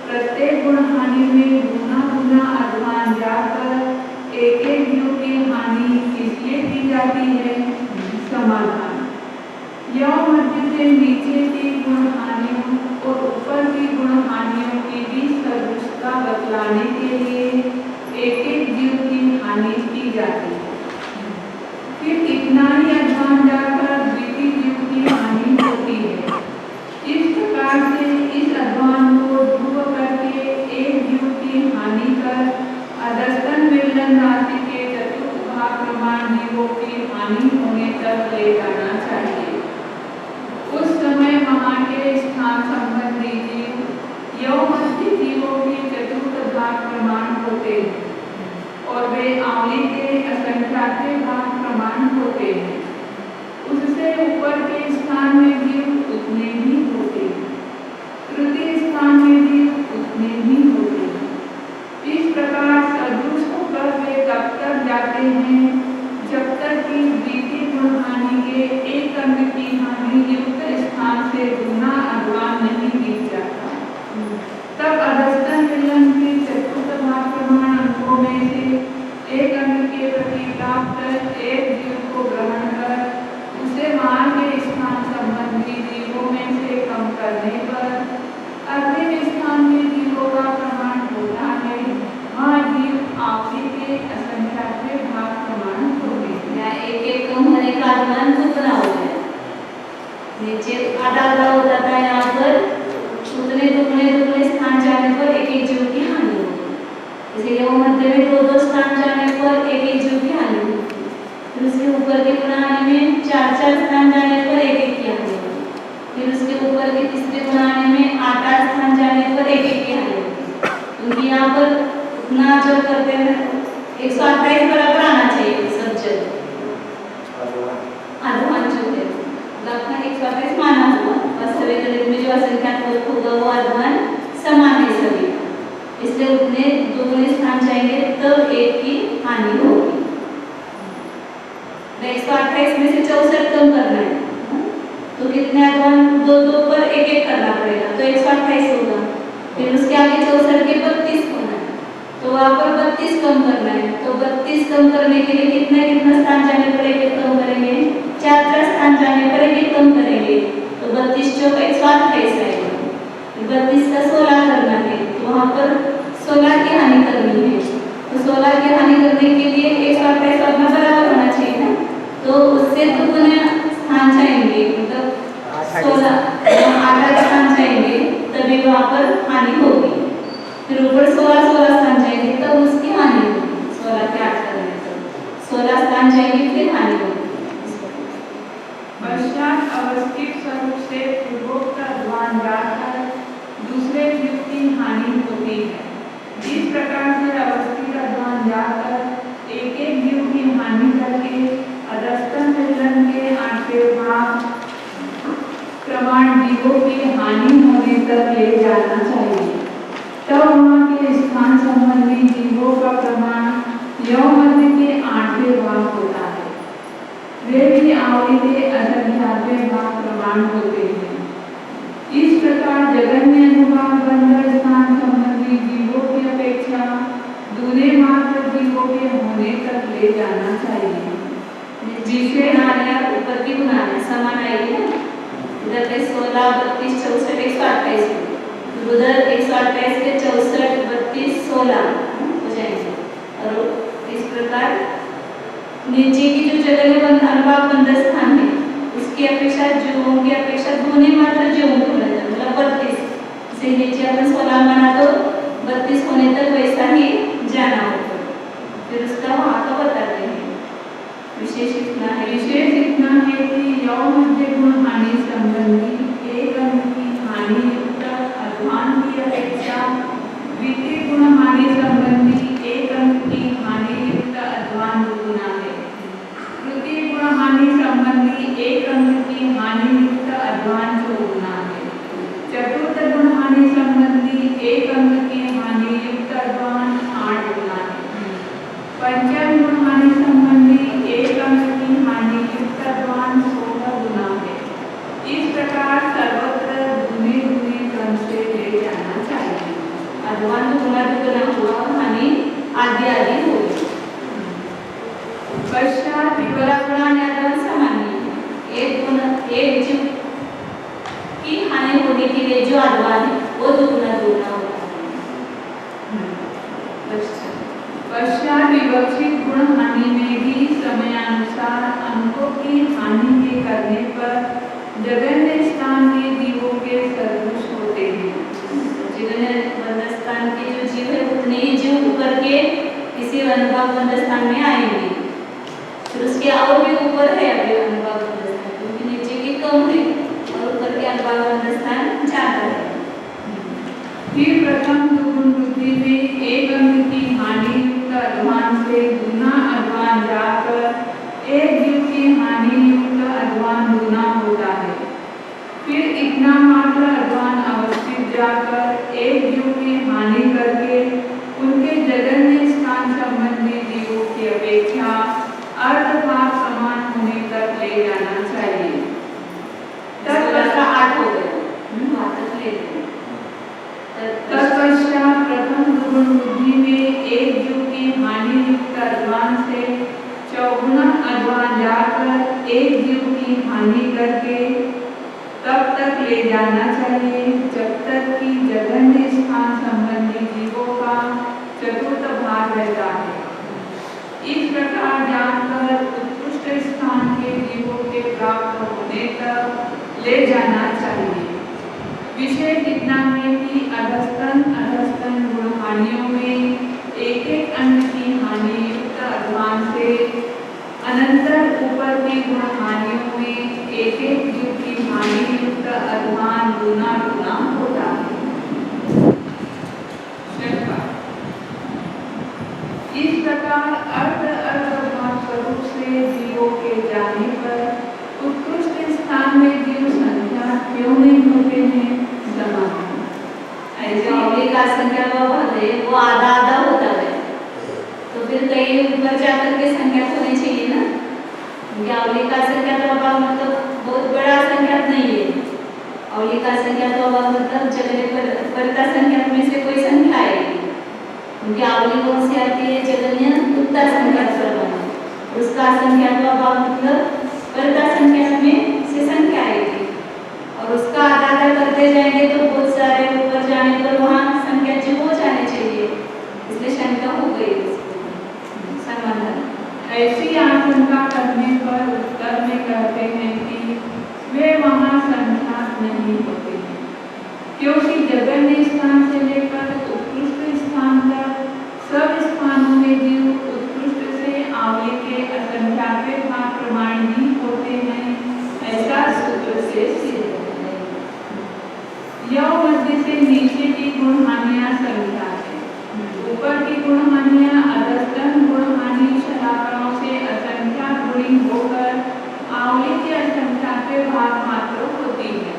प्रत्येक गुण हानि में गुना गुना अध्वान जाकर एक एक जीव की हानि इसलिए की जाती है। समाधान, यौ मध्य से नीचे की गुण हानियों और ऊपर की गुण हानियों की भी सदृशता बतलाने के लिए एक एक जीव की हानि की जाती है। फिर इतना ही अध्वान जाकर द्वितीय जीव की हानि होती है। इस प्रकार से इस अध्वान को ध्रुव करके एक जीव की हानि कर अधस्तन मिलन राशि के चतुर्थ भाग प्रमाण जीवों की हानि होने तक ले जाना चाहिए। उस समय वहाँ के स्थान संबंधी जीव यौ मध्य जीवों के चतुर्थ भाग प्रमाण होते हैं और वे आवली के असंख्याके भाग प्रमाण होते हैं। उससे ऊपर के स्थान में जीव उतने ही होते हैं, तृतीय स्थान में जीव उतने ही होते हैं। इस प्रकार सदृश होकर वे तब तक जाते हैं जब तक कि द्वितीय गुण हानि के एक अंक की हानि युक्त स्थान से गुना अध्वान नहीं दिख जाता। तब अधस्तन मिलन के चतुर्थ भाग प्रमाण अंकों में से एक अंक के प्रति प्राप्त एक जीव को ग्रहण कर उसे वहाँ के स्थान संबंधी जीवों में से कम करने पर अग्रिम स्थान के जीवों का प्रमाण होता है। वहाँ जीव आवली के असंख्याके भाग प्रमाण होते हैं। यहाँ एक एक कम होने का अनुमान दुगना हो गया, नीचे आधा आधा होता था, यहाँ पर उतने दुगने स्थान जाने पर एक एक जीव की हानि होगी। इसीलिए वो मध्य में दो स्थान जाने पर एक एक जीव की हानि होगी। फिर उसके ऊपर के गुणाहानि में 4 स्थान जाने पर एक एक की हानि होगी। फिर उसके ऊपर के तीसरे गुणाहानि में 8 स्थान जाने पर एक एक की हानि होगी। क्योंकि यहाँ पर उतना जो करते हैं 128 बराबर आना चाहिए सब जगह, अध्वान जो है अपना 128 माना हुआ, वास्तविक गणित में जो असंख्याक होगा वो अध्वान समान है सभी, इसलिए उतने दोगुने स्थान जाएंगे तो एक की हानि होगी। 128 में से 64 कम करना है तो कितने अध्वान, दो दो पर एक एक करना पड़ेगा तो 128 होगा। फिर उसके आगे 64 के 32 होना है तो वहाँ पर 32 कम करना है, तो 32 कम करने के लिए कितना स्थान जाने पर एक एक कम करेंगे, 4 स्थान जाने पर एक एक कम करेंगे तो 32 चौक 128 आएगा। 32 का 16 करना है तो वहाँ पर 16 की हानि करनी है, तो 16 की हानि करने के लिए 128 अपना बराबर होना चाहिए ना, तो उससे दुगुने स्थान जाएंगे, मतलब 16 8 स्थान जाएंगे तभी वहाँ पर हानि होगी। फिर ऊपर 16 स्थान जाएंगे तब उसकी हानि होगी, 16 के 8 करने पर 16 स्थान जाएंगे फिर हानि होगी। पश्चात अवस्थित स्वरूप से पूर्वोक्त अध्वान जाकर दूसरे जीव की हानि होती है। इस प्रकार से अवस्थित अध्वान जाकर एक एक जीव की हानि करके अधस्तन मिलन के 8वें भाग प्रमाण जीवों की हानि होने तक ले जाना चाहिए। तब वहाँ के स्थान संबंधी जीवों का प्रमाण यौन मध्य के 8वें भाग होता है। वे भी आवली के असंख्यातवें भाग प्रमाण होते हैं। इस प्रकार जगन्य अनुभाग बंधन स्थान संबंधी जीवों की अपेक्षा दूने मात्र जीवों के होने तक ले जाना चाहिए। जिसे नारिया ऊपर की गुनाने समान आएगी ना, इधर पे 16, 32, 64, 128, उधर 128 के 64, 32, 16 हो जाएंगे। और इस प्रकार नीचे की जो जगह में अनुभाग बंधन स्थान है उसकी अपेक्षा जीवों की अपेक्षा दूने मात्र जीवों को मिल जाए, मतलब 32 से नीचे अपन 16 माना तो 32 होने तक वैसा ही जाना होगा। फिर उसका वहाँ का बताते हैं। विशेष इतना है कि यौन मध्य गुण हानि संबंधी एक अंग की हानि युक्त अध्वान की अपेक्षा द्वितीय गुण हानि संबंधी एक अंग की हानि युक्त अध्वान दुगुना है। तृतीय गुण हानि संबंधी एक अंग की हानि युक्त अध्वान चौगुना है। चतुर्थ गुण हानि संबंधी एक अंग की हानि युक्त अध्वान 8 गुना है। पंचम गुण हानि संबंधी एक अंग की हानि युक्त अध्वान 16 गुना है। इस प्रकार सर्वत्र दूने दूने क्रम से ले जाना चाहिए। अध्वान दुगुना दुगुना हुआ, हानि आदि आदि होगी। पश्चात विवरा गुणा और अध्वान सामान्य है। एक जीव की हानि होने के लिए जो अध्वान है वो दुगुना दुगुना होगा। पश्चात विवक्षित गुण हानि में भी समयानुसार अंकों की हानि के करने पर जगन्य स्थान के जीवों के सदृश होते हैं। जगन्य बंधन स्थान के जो जीव है उतने ही जीव ऊपर के किसी अनुभाग बंधन स्थान में आएंगे। फिर उसके और भी ऊपर है अभी अनुभाग बंधन स्थान, क्योंकि नीचे के कम है और ऊपर के अनुभाग बंधन स्थान ज्यादा है। फिर प्रथम दुगुण वृद्धि में एक अंग की हानि युक्त अध्वान से गुना अध्वान जाकर एक जीव की हानि युक्त अध्वान गुना होता है। फिर इतना मात्र अध्वान अवस्थित जाकर एक जीव की हानि करके उनके जगन्य स्थान संबंधी जीवों की अपेक्षा अर्धभाग समान होने तक ले जाना चाहिए। तब 8 हो गए, वहाँ तक ले गए। तत्पश्चात प्रथम दुगुण बुद्धि में एक जीव की हानि युक्त अध्वान से चौगुना अध्वान जाकर एक जीव की हानि करके तब तक ले जाना चाहिए जब तक कि जगन्य स्थान संबंधी जीवों का चतुर्थ भाग रहता है। इस प्रकार जानकर उत्कृष्ट स्थान के जीवों के प्राप्त होने तक ले जाना चाहिए। विषय इतना है कि अधस्तन गुण हानियों में एक एक अंग की हानि युक्त अध्वान से अनंतर ऊपर की गुण हानियों में एक एक जीव की हानि युक्त अध्वान गुना गुना होता है। इस प्रकार अर्धभाग स्वरूप से जीवों के जाने पर उत्कृष्ट स्थान में जीव संख्या क्यों नहीं होते हैं? ऐसे अवली का संख्या वो आधा आधा होता है, तो फिर कहीं ऊपर जाकर के संख्या होनी चाहिए ना। क्योंकि अवली का संख्या तो अभाव मतलब बहुत बड़ा संख्या नहीं है। अवली का संख्या तो अभाव मतलब जगन्य परता संख्या में से कोई संख्या आएगी। क्योंकि अवली कौन सी आती है? जगन्य उत्तर संख्या सर्वनाम, उसका संख्या तो अभाव मतलब परता संख्या में से संख्या आएगी और उसका आधा आधा करते जाएंगे तो बहुत सारे ऊपर जाने पर वहाँ संख्या जो हो जानी चाहिए, इसलिए शंका हो गई। संबंध ऐसी आशंका करने पर उत्तर में कहते हैं कि वे वहाँ संख्या नहीं होते हैं, क्योंकि जगन्य स्थान से लेकर उत्कृष्ट स्थान तक सब स्थानों में जीव उत्कृष्ट से आवली के असंख्यात भाग प्रमाणित होते हैं। ऐसा सूत्र से सिद्ध है। यह मध्य से नीचे की गुण हानियां संख्या है, ऊपर की गुण हानियां अधस्तन गुण हानि शलाकाओं से असंख्यात गुणी होकर आवली के असंख्यात भाग मात्र होती है।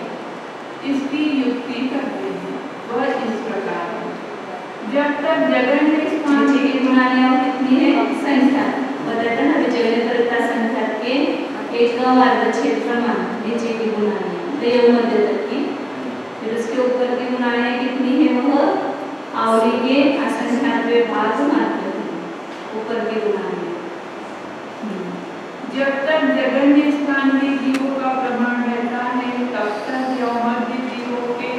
जब तक जगन्य स्थान नीचे की गुणानियाँ कितनी है संख्या बताता है ना जगह परता संख्या के एक अर्धच्छेद प्रमाण नीचे की गुणानियाँ तो यह मध्य तक की फिर उसके ऊपर की गुणानियाँ कितनी है वह आवली के असंख्यात्वे भाग मात्र ऊपर की गुणानियाँ। जब तक जगन्य स्थान में जीवों का प्रमाण रहता है तब तक यौ मध्य जीवों के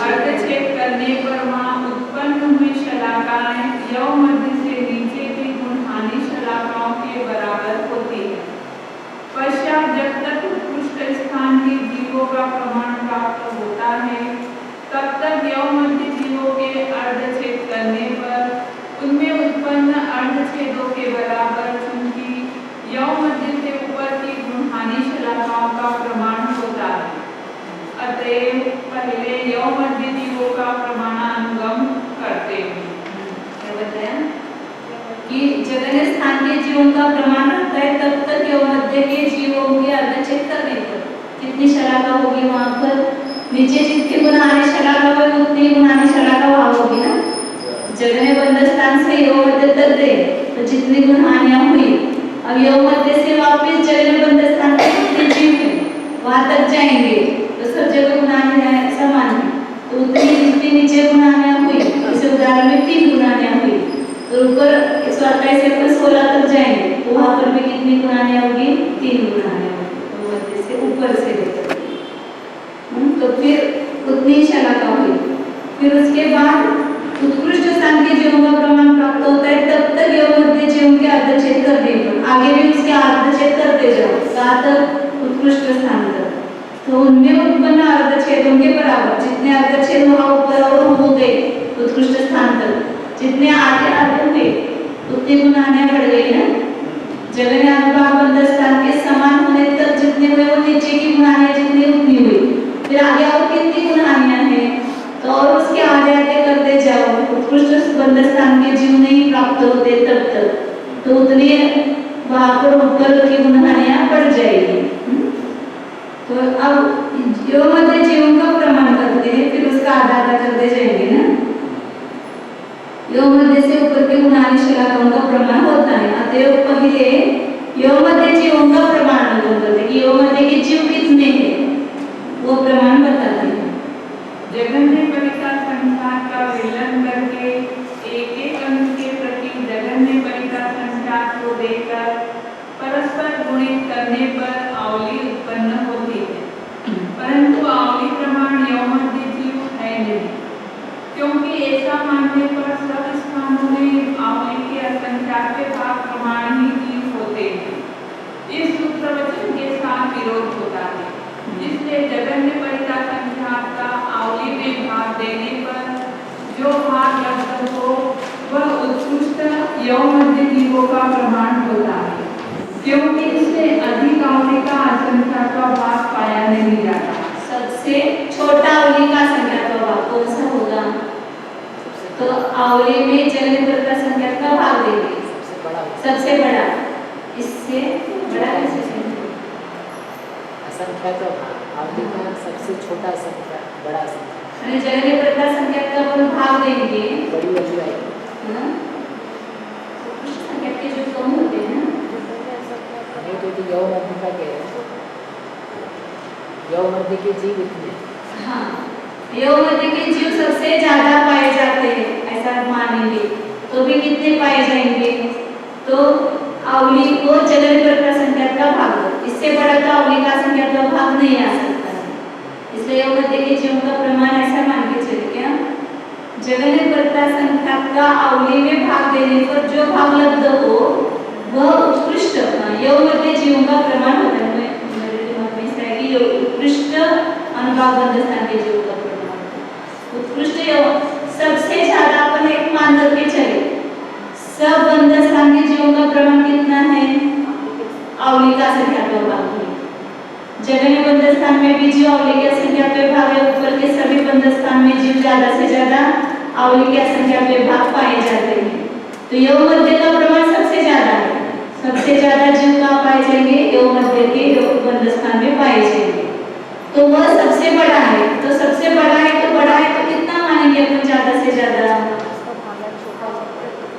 अर्धच्छेद करने पर वहाँ उत्पन्न हुई शलाकाएं यौ मध्य से नीचे की गुणहानि शलाकाओं के बराबर होती है। पश्चात जब तक उत्कृष्ट स्थान के जीवों का प्रमाण प्राप्त होता है तब तक यौ मध्य जीवों के अर्धच्छेद करने पर उनमें उत्पन्न अर्धच्छेदों के बराबर चूंकि यौ मध्य से ऊपर की गुणहानि शलाकाओं का प्रमाण होता है अतएव पहले यौ मध्य जीवों का प्रमाणानुगम करते हैं। क्या बताया कि जगन्य स्थान के जीवों का प्रमाण रहता है तब तक यौ मध्य के जीवों के अर्धच्छेद करने पर कितनी शलाका होगी वहाँ पर नीचे जितनी गुणहानि शलाका होगी उतनी गुणहानि शलाका वहाँ होगी ना। जगन्य बंध स्थान से यौ मध्य तक गए तो जितनी गुणहानियाँ हुई अब यौ मध्य से वापस जगन्य बंध स्थान के जितने जीव है वहाँ तक जाएंगे तो सब जगह गुणानियाँ समान है तो उतनी जितनी नीचे गुणानियाँ हुई इस उदाहरण में 3 गुणानियाँ हुई तो ऊपर 128 से ऊपर 16 तक जाएंगे तो वहाँ पर भी कितनी गुणानियाँ होगी 3 गुणानियाँ होगी तो मध्य से ऊपर से लेकर तो फिर उतनी शलाका हुई। फिर उसके बाद उत्कृष्ट स्थान के जीवों का प्रमाण प्राप्त होता है तब तक यौ मध्य जीवों के अर्धच्छेद करने पर आगे भी उसके अर्धच्छेद करते जाओ कहाँ तक उत्कृष्ट स्थान तक तो उनमें उत्पन्न अर्धच्छेदों के बराबर जितने अर्धच्छेद वहाँ ऊपर और हो गए उत्कृष्ट स्थान तक जितने आगे आगे हुए उतनी गुणानियाँ बढ़ गई ना। जगन्य अनुभाग बंध स्थान के समान होने तक जितने हुए वो नीचे की गुणानियाँ जितनी उतनी हुई फिर आगे और कितनी गुणानियाँ हैं तो और उसके आगे आगे करते जाओ उत्कृष्ट बंध स्थान के जीव नहीं प्राप्त होते तब तक तो उतनी वहाँ पर ऊपर की गुणहानियाँ बढ़ जाएगी। तो अब यौ मध्य जीवों का प्रमाण करते हैं फिर उसका आधा आधा करते जाएंगे ना। यौ मध्य से ऊपर की गुणहानि शलाकाओं का प्रमाण होता है अतएव पहले यौ मध्य जीवों का प्रमाण करते हैं कि यौ मध्य के जीव कितने हैं वो प्रमाण बताते हैं। जगन्य परिता संख्या का विलयन करके एक एक अंश के प्रति जगन्य परिता संख्या को देकर परस्पर गुणित करने पर आवली उत्पन्न होती है परंतु आवली प्रमाण यौ मध्य जीव है नहीं क्योंकि ऐसा मानने पर सब स्थानों में आवली के असंख्यात्य भाग प्रमाण ही जीव होते हैं। इस सूत्रवचन के साथ विरोध होता है इसलिए जगन्य परिता संख्या का आवली में भाग देने पर जो भाग लब्ध हो वह उत्कृष्ट यौ मध्य जीवों का प्रमाण होता है क्योंकि इससे अधिक आवली का असंख्या का भाग पाया नहीं जाता। सबसे छोटा आवली का संख्या का भाग कौन सा होगा तो आवली में जगन्य परिता संख्या का भाग देंगे सबसे बड़ा इससे बड़ा संख्या का आवली का सबसे छोटा संख्या बड़ा संख्या जगन्य परिता संख्या का भाग देंगे बड़ी वाली आएगी संख्या के जो कम होते हैं नहीं तो यौ मध्य का क्या है यौ मध्य के जीव इतने हाँ यौ मध्य के जीव सबसे ज्यादा पाए जाते हैं ऐसा मानेंगे तो भी कितने पाए जाएंगे तो आवली को जगन्य परिता संख्या का भाग दो इससे बड़ा तो आवली का संख्या का भाग नहीं आ सकता है इसलिए यौ मध्य के जीवों का प्रमाण ऐसा मान के चले क्या जगन्य परिता संख्या का आवली में भाग देने पर जो भाग लब्ध हो वह उत्कृष्ट यौ मध्य जीवों का प्रमाण होता है। मेरे दिमाग में इस तरह की उत्कृष्ट अनुभाग बंध स्थान के जीवों का प्रमाण उत्कृष्ट यौ सबसे ज्यादा अपन एक मान करके चले सब बंध स्थान के जीवों का प्रमाण कितना है आवली का संख्या का भाग जगन्य बंध स्थान में भी जीव आवली की संख्या पे भाग है ऊपर के सभी बंध स्थान में जीव ज्यादा से ज्यादा आवली की संख्या पे भाग पाए जाते हैं तो यौ मध्य का प्रमाण सबसे ज्यादा है सबसे ज्यादा जीव कहाँ पाए जाएंगे यौ मध्य के बंध स्थान में पाए जाएंगे तो वह सबसे बड़ा है तो सबसे बड़ा है तो कितना मानेंगे अपन ज्यादा से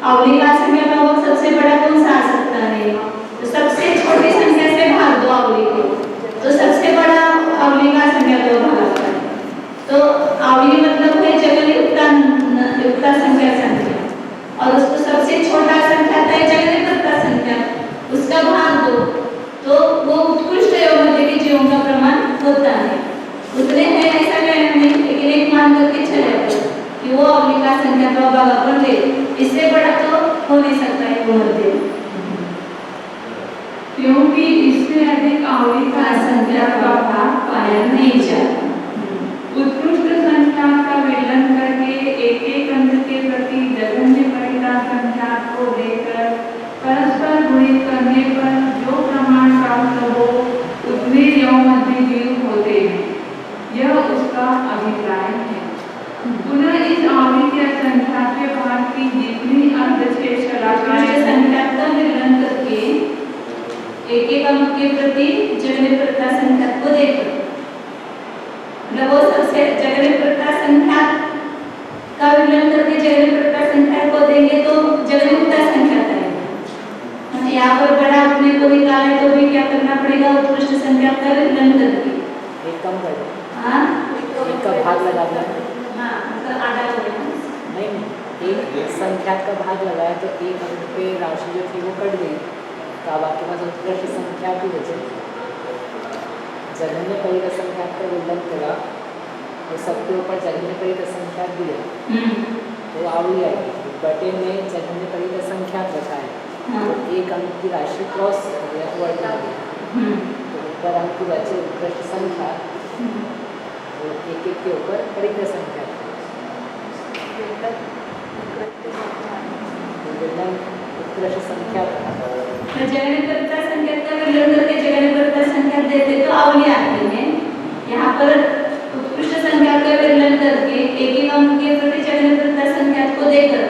अवली का संख्या का वर्ग सबसे बड़ा कौन सा आ सकता है? तो सबसे छोटी संख्या से भाग दो अवली को, तो सबसे बड़ा अवली का संख्या का भाग आता है। तो अवली मतलब है जगनियुक्ता संख्या और उसको सबसे छोटा संख्या है जगनियुक्ता संख्या, उसका भाग दो तो वो उत्कृष्ट एवं मध्य के जीवों का प्रमाण होता है। उतने हैं ऐसा नहीं, लेकिन एक मान करके चले कि वो अवली का संख्या का भागाकार ले, इससे बड़ा तो हो नहीं सकता है वो मध्य, क्योंकि इससे अधिक अवली का संख्या का भाग पाया नहीं जाता। उत्कृष्ट संख्या का विलयन करके एक एक अंक के प्रति जगन्य परिता संख्या को देकर परस्पर गुणित करने पर जो प्रमाण प्राप्त हो उतने यौन मध्य जीव होते हैं, यह उसका अभिप्राय है। पुनः इस अवली के संख्या के भाग की जितनी अर्धशेष शलाकाएं संख्या का विलयन करके एक एक अंक के प्रति जगन्य परिता संख्या को देकर, मतलब वो सबसे जगन्य परिता संख्या का विलयन करके जगन्य परिता संख्या को देंगे तो जगन्युक्ता संख्या करेंगे। यहाँ पर बड़ा अपने को निकाले तो भी क्या करना पड़ेगा? उत्कृष्ट संख्या का विलयन करके एक कम कर दो, हाँ एक का भाग लगा दिया। हाँ मतलब आधा हो गया। नहीं, एक संख्या का भाग लगाया तो एक अंक पे राशि जो थी वो कट गई, तो अब आपके पास उत्कृष्ट संख्या की बचे। जगन्य परिता संख्या का विलयन करा और सबके ऊपर जगन्य परिता संख्या दिया तो आवली आएगी। बटे में जगन्य परिता संख्या रखा है तो एक अंक की राशि क्रॉस हो गया, वर्ग आ गया, तो ऊपर अंक की बचे उत्कृष्ट संख्या, तो एक एक के ऊपर परिता संख्या विलयन उत्कृष्ट संख्या जगन्य परिता संख्या का विलयन करके जगन्य परिता संख्या देते तो अवली आती है। यहाँ पर उत्कृष्ट संख्या का विलयन करके एक एक अंक के प्रति जगन्य परिता संख्या को देकर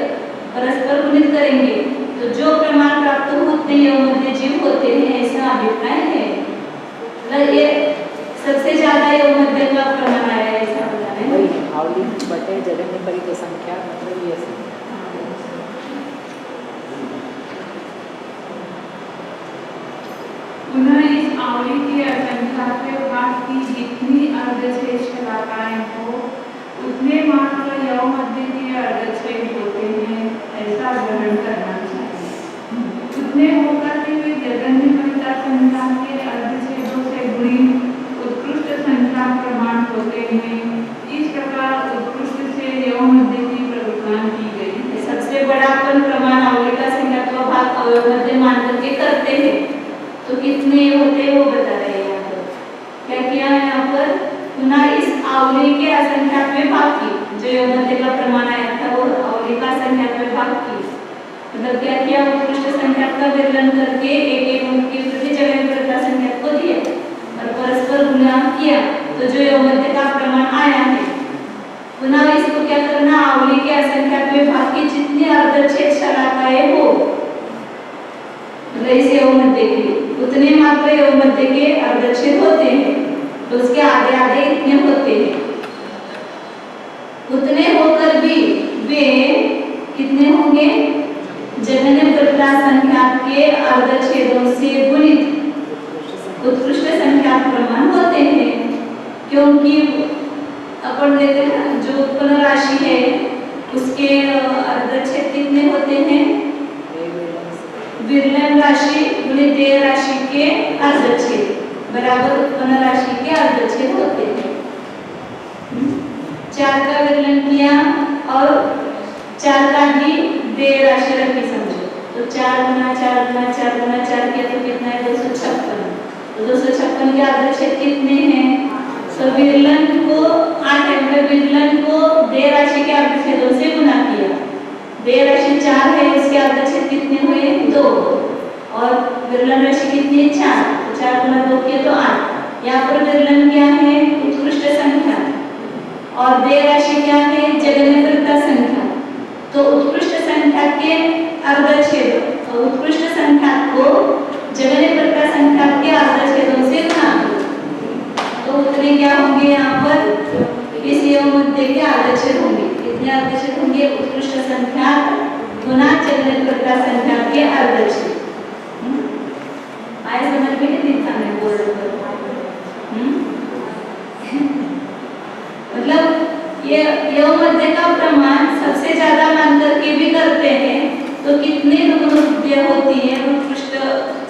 परस्पर गुणित करेंगे तो जो प्रमाण प्राप्त होते हैं मध्य जीव होते हैं, ऐसा अभिप्राय है। मतलब ये सबसे ज्यादा योग मध्य का प्रमाण आया है ऐसा बोला है। वही अवली बटे जगन्य परिता संख्या मतलब ये है। पुनः इस अवली की असंख्यात भाग की जितनी अर्धशेष शलाकाएं हो उतने मात्र यौन मध्य के अर्धच्छेद होते हैं, ऐसा ग्रहण करना चाहिए। उतने होकर के वे जगन्य परिता संख्या के अर्धच्छेदों से गुणित उत्कृष्ट संख्या प्रमाण होते हैं। इस प्रकार उत्कृष्ट से यौन मध्य की प्रवृत्ति की गई। सबसे बड़ा अपन प्रमाण अवली का संख्या का भाग अवयव मध्य मान करके करते हैं तो कितने होते हैं वो बता रहे हैं। यहाँ पर क्या किया है? यहाँ पर पुनः इस अवली के असंख्यात में भाग की, जो योग मध्य का प्रमाण आया था वो अवली का असंख्यात में भाग की, मतलब क्या किया? उत्कृष्ट संख्या का विलयन करके एक एक अंक के प्रति जगन्य परिता संख्या को दिया और परस्पर गुणा किया तो जो योग मध्य का प्रमाण आया है। पुनः इसको क्या करना? अवली के असंख्यात में भाग की जितनी अर्धच्छेद शलाकाएं हो, मतलब इस योग मध्य के उतने मात्र योग मध्य के अर्धच्छेद होते हैं, तो उसके आधे आधे इतने होते हैं। उतने होकर भी वे कितने होंगे? जगन्य परिता संख्या के अर्धच्छेदों से गुणित उत्कृष्ट संख्या प्रमाण होते हैं। क्योंकि अपन देखते हैं जो उत्पन्न राशि है उसके अर्धच्छेद कितने होते हैं? विलयन राशि गुणित देय राशि के अर्धच्छेद बराबर उत्पन्न राशि के अर्धच्छेद होते हैं। 4 का विलयन किया और 4 का ही देय राशि रखी समझो, तो 4 गुना 4 गुना 4 गुना 4 किया तो कितना है? 256। तो 256 के अर्धच्छेद कितने हैं? तो विलयन को 8 है, विलयन को देय राशि के अर्धच्छेदों से गुना किया। देय राशि 4 है, उसके अर्धच्छेद कितने हुए? 2 और विलयन राशि कितनी है? 4, तो 4 गुना 2 किया तो 8। यहाँ पर विलयन क्या है? उत्कृष्ट संख्या और देय राशि क्या है? जगन्य परिता संख्या। तो उत्कृष्ट संख्या के अर्धच्छेद और उत्कृष्ट संख्या को जगन्य परिता संख्या के अर्धच्छेदों से गुणा करो तो उतने क्या होंगे? यहाँ पर इस योग मध्य के अर्धच्छेद होंगे। कितने अर्धच्छेद होंगे? उत्कृष्ट संख्या गुना जगह प्रकार संख्या के अर्धच्छेद। आए समझ में नहीं था मैं बोल रहा मतलब ये यव मध्य का प्रमाण सबसे ज्यादा मान करके भी करते हैं तो कितने रुग्ण होती है, उत्कृष्ट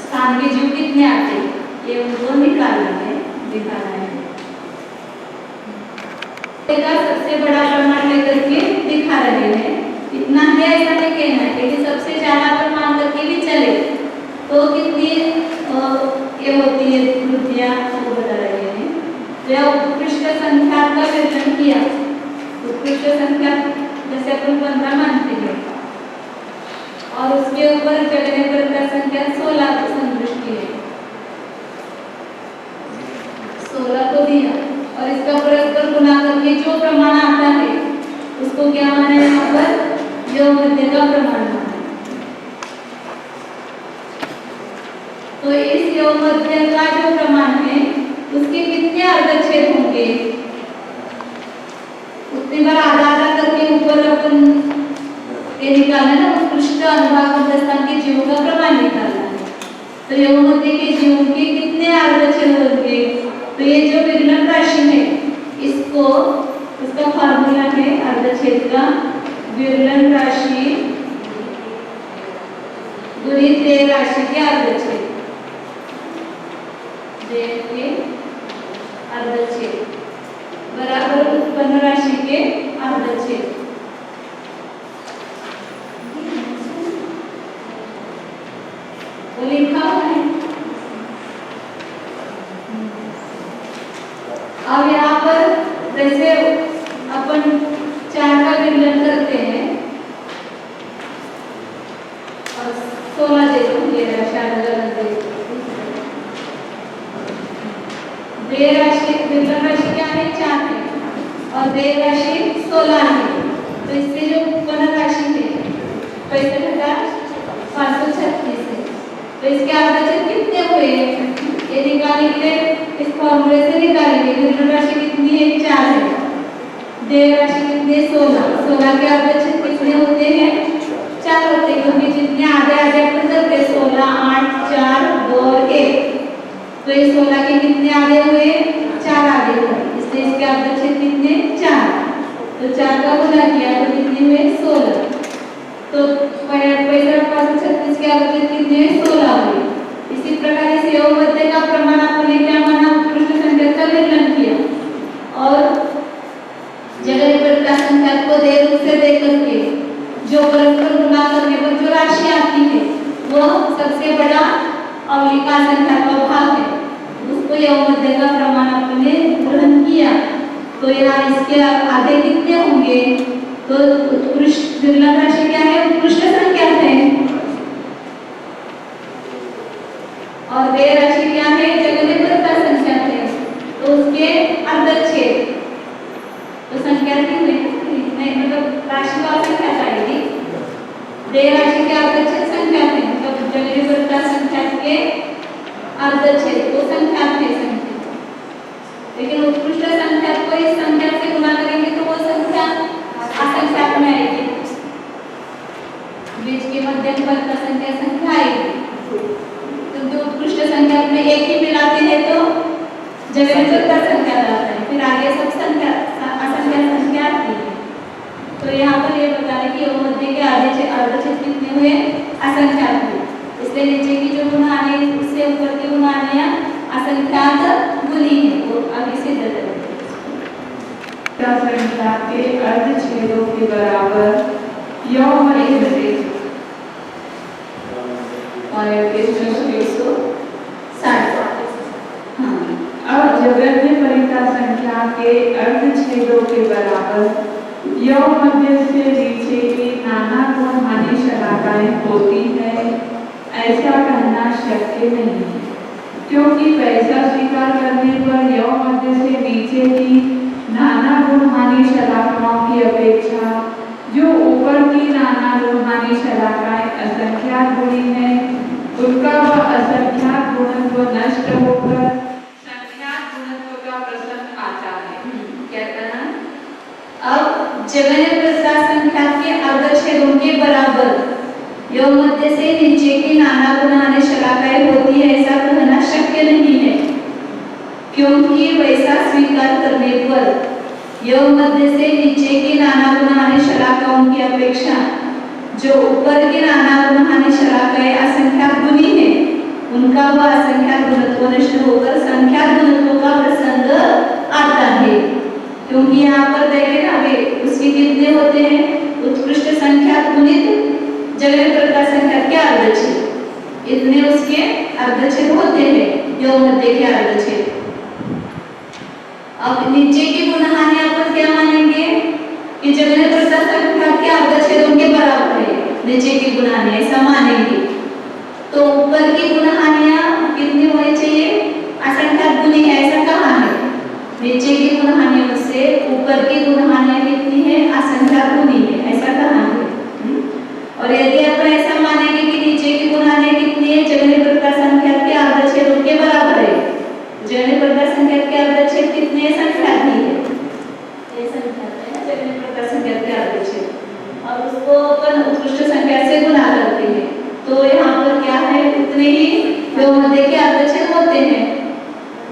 स्थान के जीव कितने आते हैं, ये उनको निकालना है, दिखाना है। सबसे बड़ा प्रमाण लेकर के दिखा रहे हैं, इतना है ऐसा नहीं कहना है, लेकिन सबसे ज्यादा प्रमाण करके भी चले तो कितनी ये होती है त्रुटियां वो बता रहे हैं। जो उत्कृष्ट संख्या का विवरण किया, उत्कृष्ट संख्या जैसे अपन 15 मानते हैं और उसके ऊपर जगह प्रकार संख्या 16 को संतुष्टि है, 16 को दिया और इसका परस्पर गुणा करके जो प्रमाण आता है उसको क्या माना है, यहाँ पर यव मध्य का प्रमाण माना है। तो इस यव मध्य का जो प्रमाण है उसके कितने अर्धच्छेद होंगे, उतनी बार आधा आधा करके ऊपर अपन ये निकालना ना, उत्कृष्ट अनुभाग मध्यस्थान के जीवों का प्रमाण निकालना है। तो यव मध्य के जीवों के कितने अर्धच्छेद होंगे, तो ये जो विकलन राशि है इसको, इसका फार्मूला है अर्धच्छेद का, विकलन राशि गुणित देय राशि के अर्धच्छेद, देय के अर्धच्छेद बराबर उत्पन्न राशि के अर्धच्छेद। तो लिखा हुआ है। अब यहाँ पर जैसे अपन 4 का विकलन करते हैं और 16 दे दूंगे देय राशि, विकलन राशि क्या है 4 है और देय राशि 16 है, तो इससे जो उत्पन्न राशि है 65,536 है। तो इसके अर्धच्छेद कितने हुए ये निकालने के लिए इस फॉर्मूले से निकालेंगे। विकलन राशि कितनी है 4 है, देय राशि कितनी है 16 के अर्धच्छेद कितने होते हैं 4 होते हैं, क्योंकि जितने आधे आधे अपन करते हैं 16, 8, 4, 2 और 1, तो ये 16 के कितने आधे हुए 4 आधे हुए, इसलिए इसके अर्धच्छेद कितने 4, तो 4 का गुणा किया तो कितने हुए 16, तो 65,536 के अर्धच्छेद कितने हुए 16 हुए। इसी प्रकार इस यव मध्य का प्रमाण आपने क्या माना, उत्कृष्ट संख्या का विकलन किया और जगह प्रकार संख्या को देय रूप से दे करके जो परस्पर गुणा करने पर जो राशि आती है वह सबसे बड़ा अवलिका संख्या का भाग है, उसको यव मध्य का प्रमाण आपने ग्रहण किया। तो यहाँ इसके आधे कितने होंगे, तो उत्कृष्ट विकलन राशि क्या है, उत्कृष्ट संख्या है और देय राशि क्या है, जगह प्रकार संख्या है, तो उसके अर्धच्छेद, तो संख्या की हुई नहीं, मतलब राशि का संख्या आएगी, देय राशि के अर्धच्छेद संख्या है, मतलब जगह प्रकार संख्या के अर्धच्छेद को संख्या है संख्या, लेकिन उत्कृष्ट संख्या को इस संख्या से गुणा करेंगे तो वो संख्या असंख्याक में आएगी, बीच के मध्यम पद का संख्या आएगी, क्योंकि उत्कृष्ट संख्या में एक ही मिलाते हैं तो जगह प्रकार संख्या आता है, फिर आगे सब संख्या असंख्याक संख्या आती है। तो यहाँ पर ये बता रहे कि यव मध्य के अर्धच्छेद कितने हुए असंख्याक हुए, इसलिए नीचे की जो गुण आने उससे ऊपर के गुण आने या असंख्याक गुणी है वो आगे से दे देंगे। संख्या के अर्धच्छेदों के बराबर यव मध्य और 160। अब जगन्य परिता संख्या के अर्धच्छेदों के बराबर यव मध्य से नीचे की नाना गुण हानि शलाकाएं होती है, ऐसा कहना शक्य नहीं है, क्योंकि पैसा स्वीकार करने पर यव मध्य से नीचे की नाना गुण हानि शलाकाओं की अपेक्षा जो ऊपर की नाना गुण हानि शलाकाएं असंख्यात गुणी है, उनका वह असंख्यात गुणत्व नष्ट होकर संख्यात गुणत्व का प्रसंग आता है। क्या करना, अब जगह प्रकार संख्या के अर्धच्छेदों के बराबर योग मध्य से नीचे की नाना गुना शलाकाएं होती है ऐसा कहना शक्य नहीं है, क्योंकि वैसा स्वीकार करने पर योग मध्य से नीचे की नाना गुना शलाकाओं की अपेक्षा जो ऊपर की नाना गुना शलाकाएं असंख्यात गुनी है, उनका वह असंख्यात गुणत्व नष्ट होकर संख्यात गुणत्व का प्रसंग आता है। क्योंकि यहाँ पर देखें ना वे उसके कितने होते हैं, उत्कृष्ट संख्यात गुणित जगह प्रकार संख्यात के अर्धच्छेद, इतने उसके अर्धच्छेद होते हैं योग मध्य के अर्धच्छेद। अब नीचे की गुणहानि अपन क्या मानेंगे कि जगह प्रकार संख्यात के अर्धच्छेद उनके बराबर है, नीचे की गुणहानि ऐसा मानेंगे। तो ऊपर की गुणहानियां कितनी होनी चाहिए, असंख्यात गुनी है ऐसा कहा है। नीचे की गुणहानियों से ऊपर की गुणहानियां कितनी है, असंख्यात गुनी है ऐसा कहा है। और यदि अपन ऐसा मानेंगे कि नीचे की गुणहानियां कितनी है, जगह प्रकार संख्यात के अर्धच्छेद उनके बराबर है, जगह प्रकार संख्यात के अर्धच्छेद कितने है, संख्यात ही है, ये संख्यात है जगह प्रकार संख्यात के अर्धच्छेद, और उसको अपन उत्कृष्ट संख्या से गुणा करते हैं। तो यहाँ पर क्या है, उतने ही योग मध्य के अर्धच्छेद होते हैं।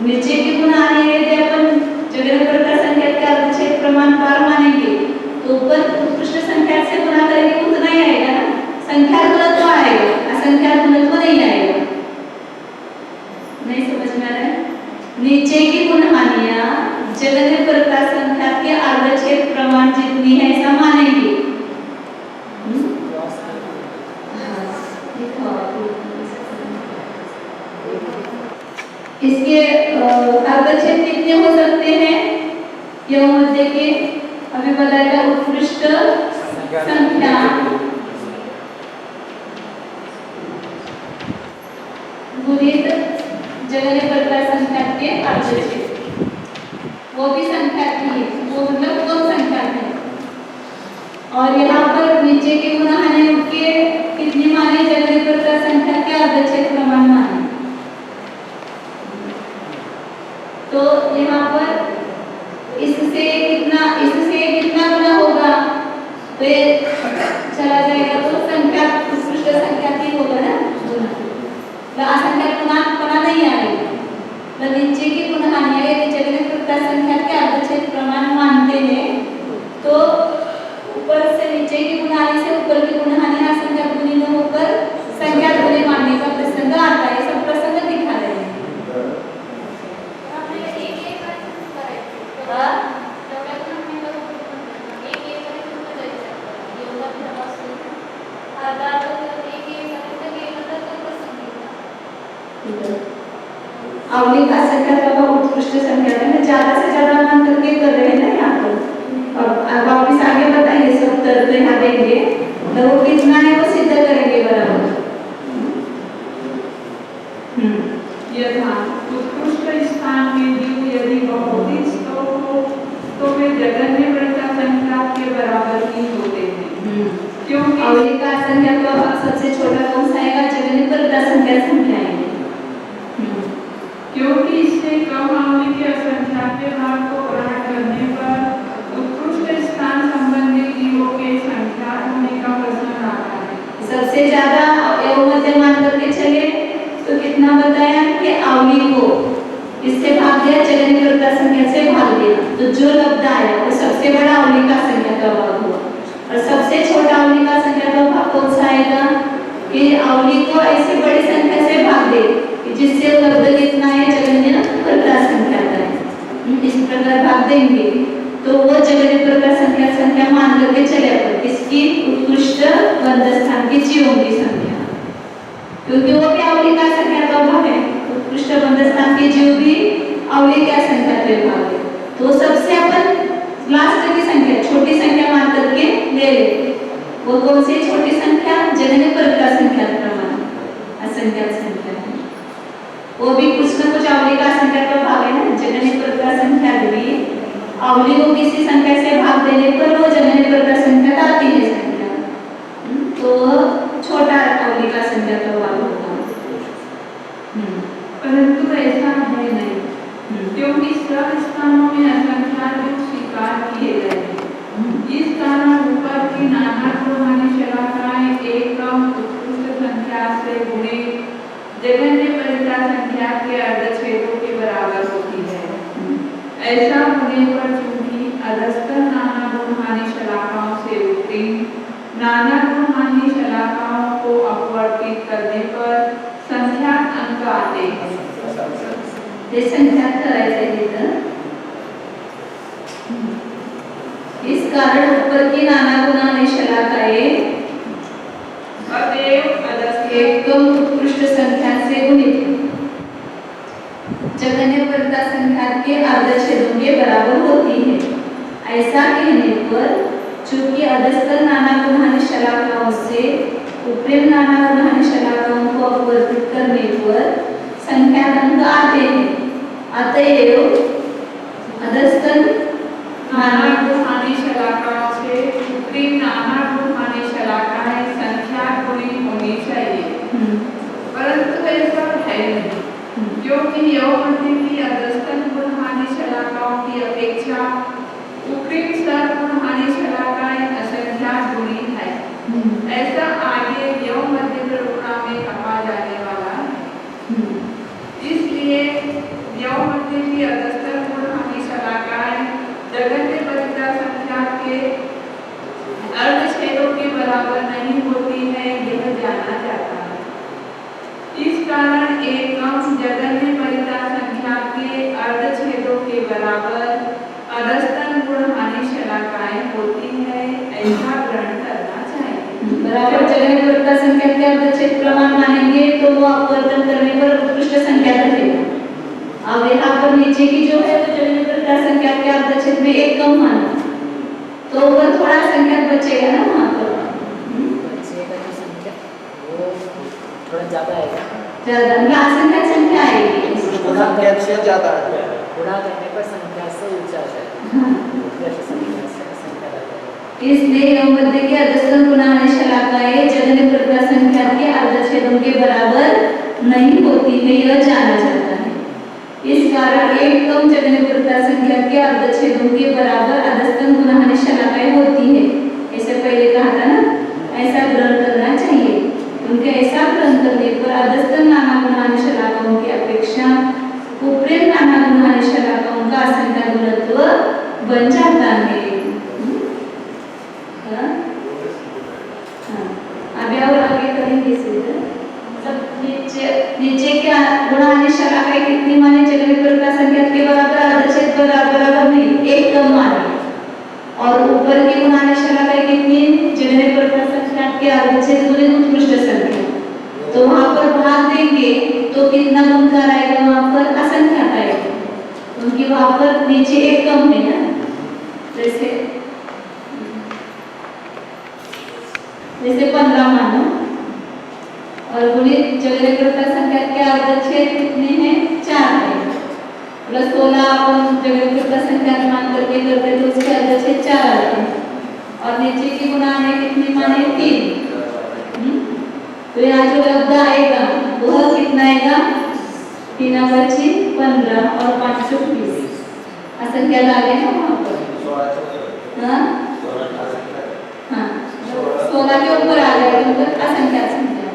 नीचे की गुणहानि यदि अपन जगह प्रकार संख्यात के अर्धच्छेद प्रमाण पार मानेंगे तो ऊपर उत्कृष्ट संख्या से गुणा करेंगे उतना ही आएगा ना, संख्यात गुणत्व आएगा, असंख्यात गुणत्व नहीं आएगा। नहीं समझ में आ रहा है? नीचे की गुणहानियां जगह प्रकार संख्यात के अर्धच्छेद प्रमाण जितनी है ऐसा मानेंगे। इसके अर्धच्छेद कितने हो सकते हैं योग मध्य के, अभी बताएगा उत्कृष्ट संख्या गुणित जगह प्रकार संख्या के अर्धच्छेद, वो भी संख्या की है, वो मतलब कौन संख्या है। और यहाँ पर नीचे के गुणहानियों के कितनी माने, जगह प्रकार संख्या के अर्धच्छेद प्रमाण माने। तो यहाँ पर इससे कितना गुना होगा, तो ये चला जाएगा तो संख्या उत्कृष्ट संख्या की होगा ना, तो असंख्यात गुणा नहीं आएगा। तो नीचे की गुणहानियां यदि जगह प्रकार संख्या के अर्धच्छेद प्रमाण मानते हैं तो ऊपर से नीचे की गुणहानि से ऊपर की गुणहानि असंख्यात गुनी में होकर संख्यात गुनी मानने का प्रसंग आता है। सब प्रसंग दिखा रहे हैं। अवली का संख्या का उत्कृष्ट संख्या है, ज्यादा से ज्यादा मान करके कर रहे हैं ना यहाँ पर। अब वापिस आगे बताइए, सब तर्क यहाँ देंगे तो वो कितना है वो सिद्ध करेंगे बराबर। यथा उत्कृष्ट स्थान में जीव यदि बहुधिक तो वे जगन्य प्रकार संख्या के बराबर ही होते हैं। क्योंकि अवली का संख्या का सबसे छोटा कौन सा आएगा, जगन्य प्रकार संख्या है। क्योंकि इससे कम अवली के असंख्यात भाग को ग्रहण करने पर उत्कृष्ट स्थान संबंधी जीवों के संख्या होने का प्रश्न आता है। सबसे ज्यादा योग मध्य मान करके चले तो कितना बताया कि अवली को इससे भाग दिया, जगन्य प्रकार संख्या से भाग दिया, तो जो लब्ध आया वो सबसे बड़ा अवली का संख्या का भाग हुआ। और सबसे छोटा अवली का संख्या का भाग कौन सा आएगा कि अवली को ऐसी बड़ी संख्या से भाग दे जिससे लब्ध कितना है, जगन्य प्रकार संख्या का है। इस प्रकार भाग देंगे तो वो जगन्य प्रकार संख्या मान करके चले अपन इसकी उत्कृष्ट बंधस्थान की जीवों की संख्या, क्योंकि वो भी अवली का संख्या का भाग है। उत्कृष्ट बंधस्थान के जीव भी अवली का संख्या के भाग है। तो सबसे अपन लास्ट की संख्या छोटी संख्या मान करके ले ले, वो कौन सी छोटी संख्या, जगन्य प्रकार संख्या प्रमाण असंख्यात संख्या है। वो भी कुछ न कुछ अवली का संख्या का भाग है ना, जगन्य प्रकार संख्या भी अवली को किसी संख्या से भाग देने पर वो जगन्य प्रकार संख्या आती है संख्या, तो छोटा अवली का संख्या का भाग होगा। परंतु ऐसा है नहीं, क्योंकि सब स्थानों में असंख्यात स्वीकार किए गए हैं। इस कारण ऊपर की नाना शलाकाएं एक कम ऐसा होने पर चूंकि अधस्तर नाना गुणहानि शलाकाओं से उत्तीर्ण नाना गुणहानि शलाकाओं को अपवर्तित करने पर संख्यात अंक आते हैं। ते संख्यात करायचे तिथं। इस कारण ऊपर की नाना गुणाने शलाकाएं अतएव अधस्तर एकदम उत्कृष्ट संख्या से गुणित जगन्य परिता संख्या के अर्धच्छेदों के बराबर होती है। ऐसा कहने पर चूंकि अधस्तर नाना गुणहानि शलाकाओं से उपरिम नाना गुणहानि शलाकाओं को अपवर्तित करने पर संख्यात अंक आते हैं। अतएव अधस्तर नाना गुणहानि शलाकाओं से उत्तीर्ण नाना गुणहानि शलाकाएं संख्यात गुणी होनी चाहिए, परंतु ऐसा है नहीं, क्योंकि यौमध्य की अधस्तर गुणहानि शलाकाओं की अपेक्षा उपरिम स्तर गुणहानि शलाकाएं असंख्यात गुणी है। ऐसा आगे यौमध्य प्रगुणा में कहा जाने वाला है। इसलिए यौमध्य की अधस्तर गुणहानि शलाकाएं जगन्य परिता संख्या के अर्धच्छेदों के बराबर नहीं होती है, यह जाना जाता है। इस कारण एक अंश जगन्य परिता संख्या के अर्धच्छेदों के बराबर अधस्तर गुणहानि शलाकाएं होती है, ऐसा ग्रहण करना चाहिए। बराबर जगन्य परिता संख्या के अर्धच्छेद प्रमाण मानेंगे तो वो अपवर्तन करने पर उत्कृष्ट संख्या रहेगा। अब यहाँ पर नीचे की जो है वो जगन्य परिता संख्या के अर्धच्छेद में एक कम माना, तो ऊपर थोड़ा संख्या बचेगा ना वहाँ पर। बचेगा जो संख्या वो थोड़ा ज़्यादा आएगा, ज्यादा यहाँ संख्या आएगी। संख्या से ज़्यादा है। गुणा करने पर संख्या से ऊंचा आ जाएगा। हाँ। जैसे संख्या से संख्या रहता इसलिए यौमध्य के अधस्तर गुणहानि शलाकाएं जगन्य परिता संख्या के अर्धच्छेदों के बराबर नहीं होती है, यह जाना जाता है। इस कारण एक कम जगन्य परिता संख्या के अर्धच्छेदों के बराबर अधस्तर गुणहानि शलाकाएं होती है। ऐसे पहले कहा था ना, ऐसा ग्रहण करना चाहिए, क्योंकि ऐसा ग्रहण करने पर अधस्तर नाना गुणहानि शलाकाओं की अपेक्षा उपरिम नाना गुणहानि शलाकाओं का असंख्य गुणत्व बन जाता है। अभी और आगे करेंगे सीधे। मतलब नीचे क्या गुणहानि शलाकाएं कितनी माने जगन्य परिता संख्या के बराबर अर्धच्छेद बराबर नहीं, एक कम माने, और ऊपर की गुणहानि शलाकाएं कितनी जगन्य परिता संख्या के अर्धच्छेद गुणित उत्कृष्ट संख्या, तो वहां पर भाग देंगे तो कितना गुणकार आएगा, वहां पर असंख्यात आएगा, क्योंकि वहां पर नीचे एक कम है ना। जैसे 15 मानो और गुणित जगन्य परिता संख्या के अर्धच्छेद कितने हैं, 4 है, प्लस 16 अपन जगन्य परिता संख्या मान करके करते तो उसके अर्धच्छेद 4 आते हैं, और नीचे की गुणा कितनी माने 3। तो यहाँ जो लब्ध आएगा वह कितना आएगा, 3 बचे 15 और 5 20 असंख्या आगे ना वहाँ पर। हाँ 16 के ऊपर आ गया, क्योंकि असंख्या संख्या,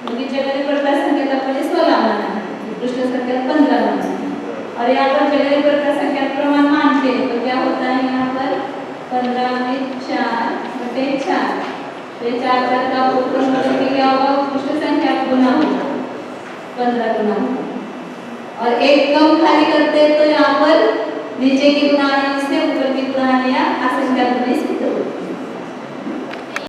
क्योंकि जगन्य परिता संख्या का पहले 16 माना है, उत्कृष्ट संख्या 15 माना है, और यहाँ पर जगन्य परिता संख्या प्रमाण मानते हैं, तो क्या होता है यहाँ पर 15 में 4 बटे 4, तो 4 का ऊपर मतलब क्या होगा, उत्कृष्ट संख्या गुना होगा, 15 गुना होगा, और एक कम खाली करते हैं तो यहाँ पर नीचे की गुणा से ऊपर की गुणा या असंख्या गुणा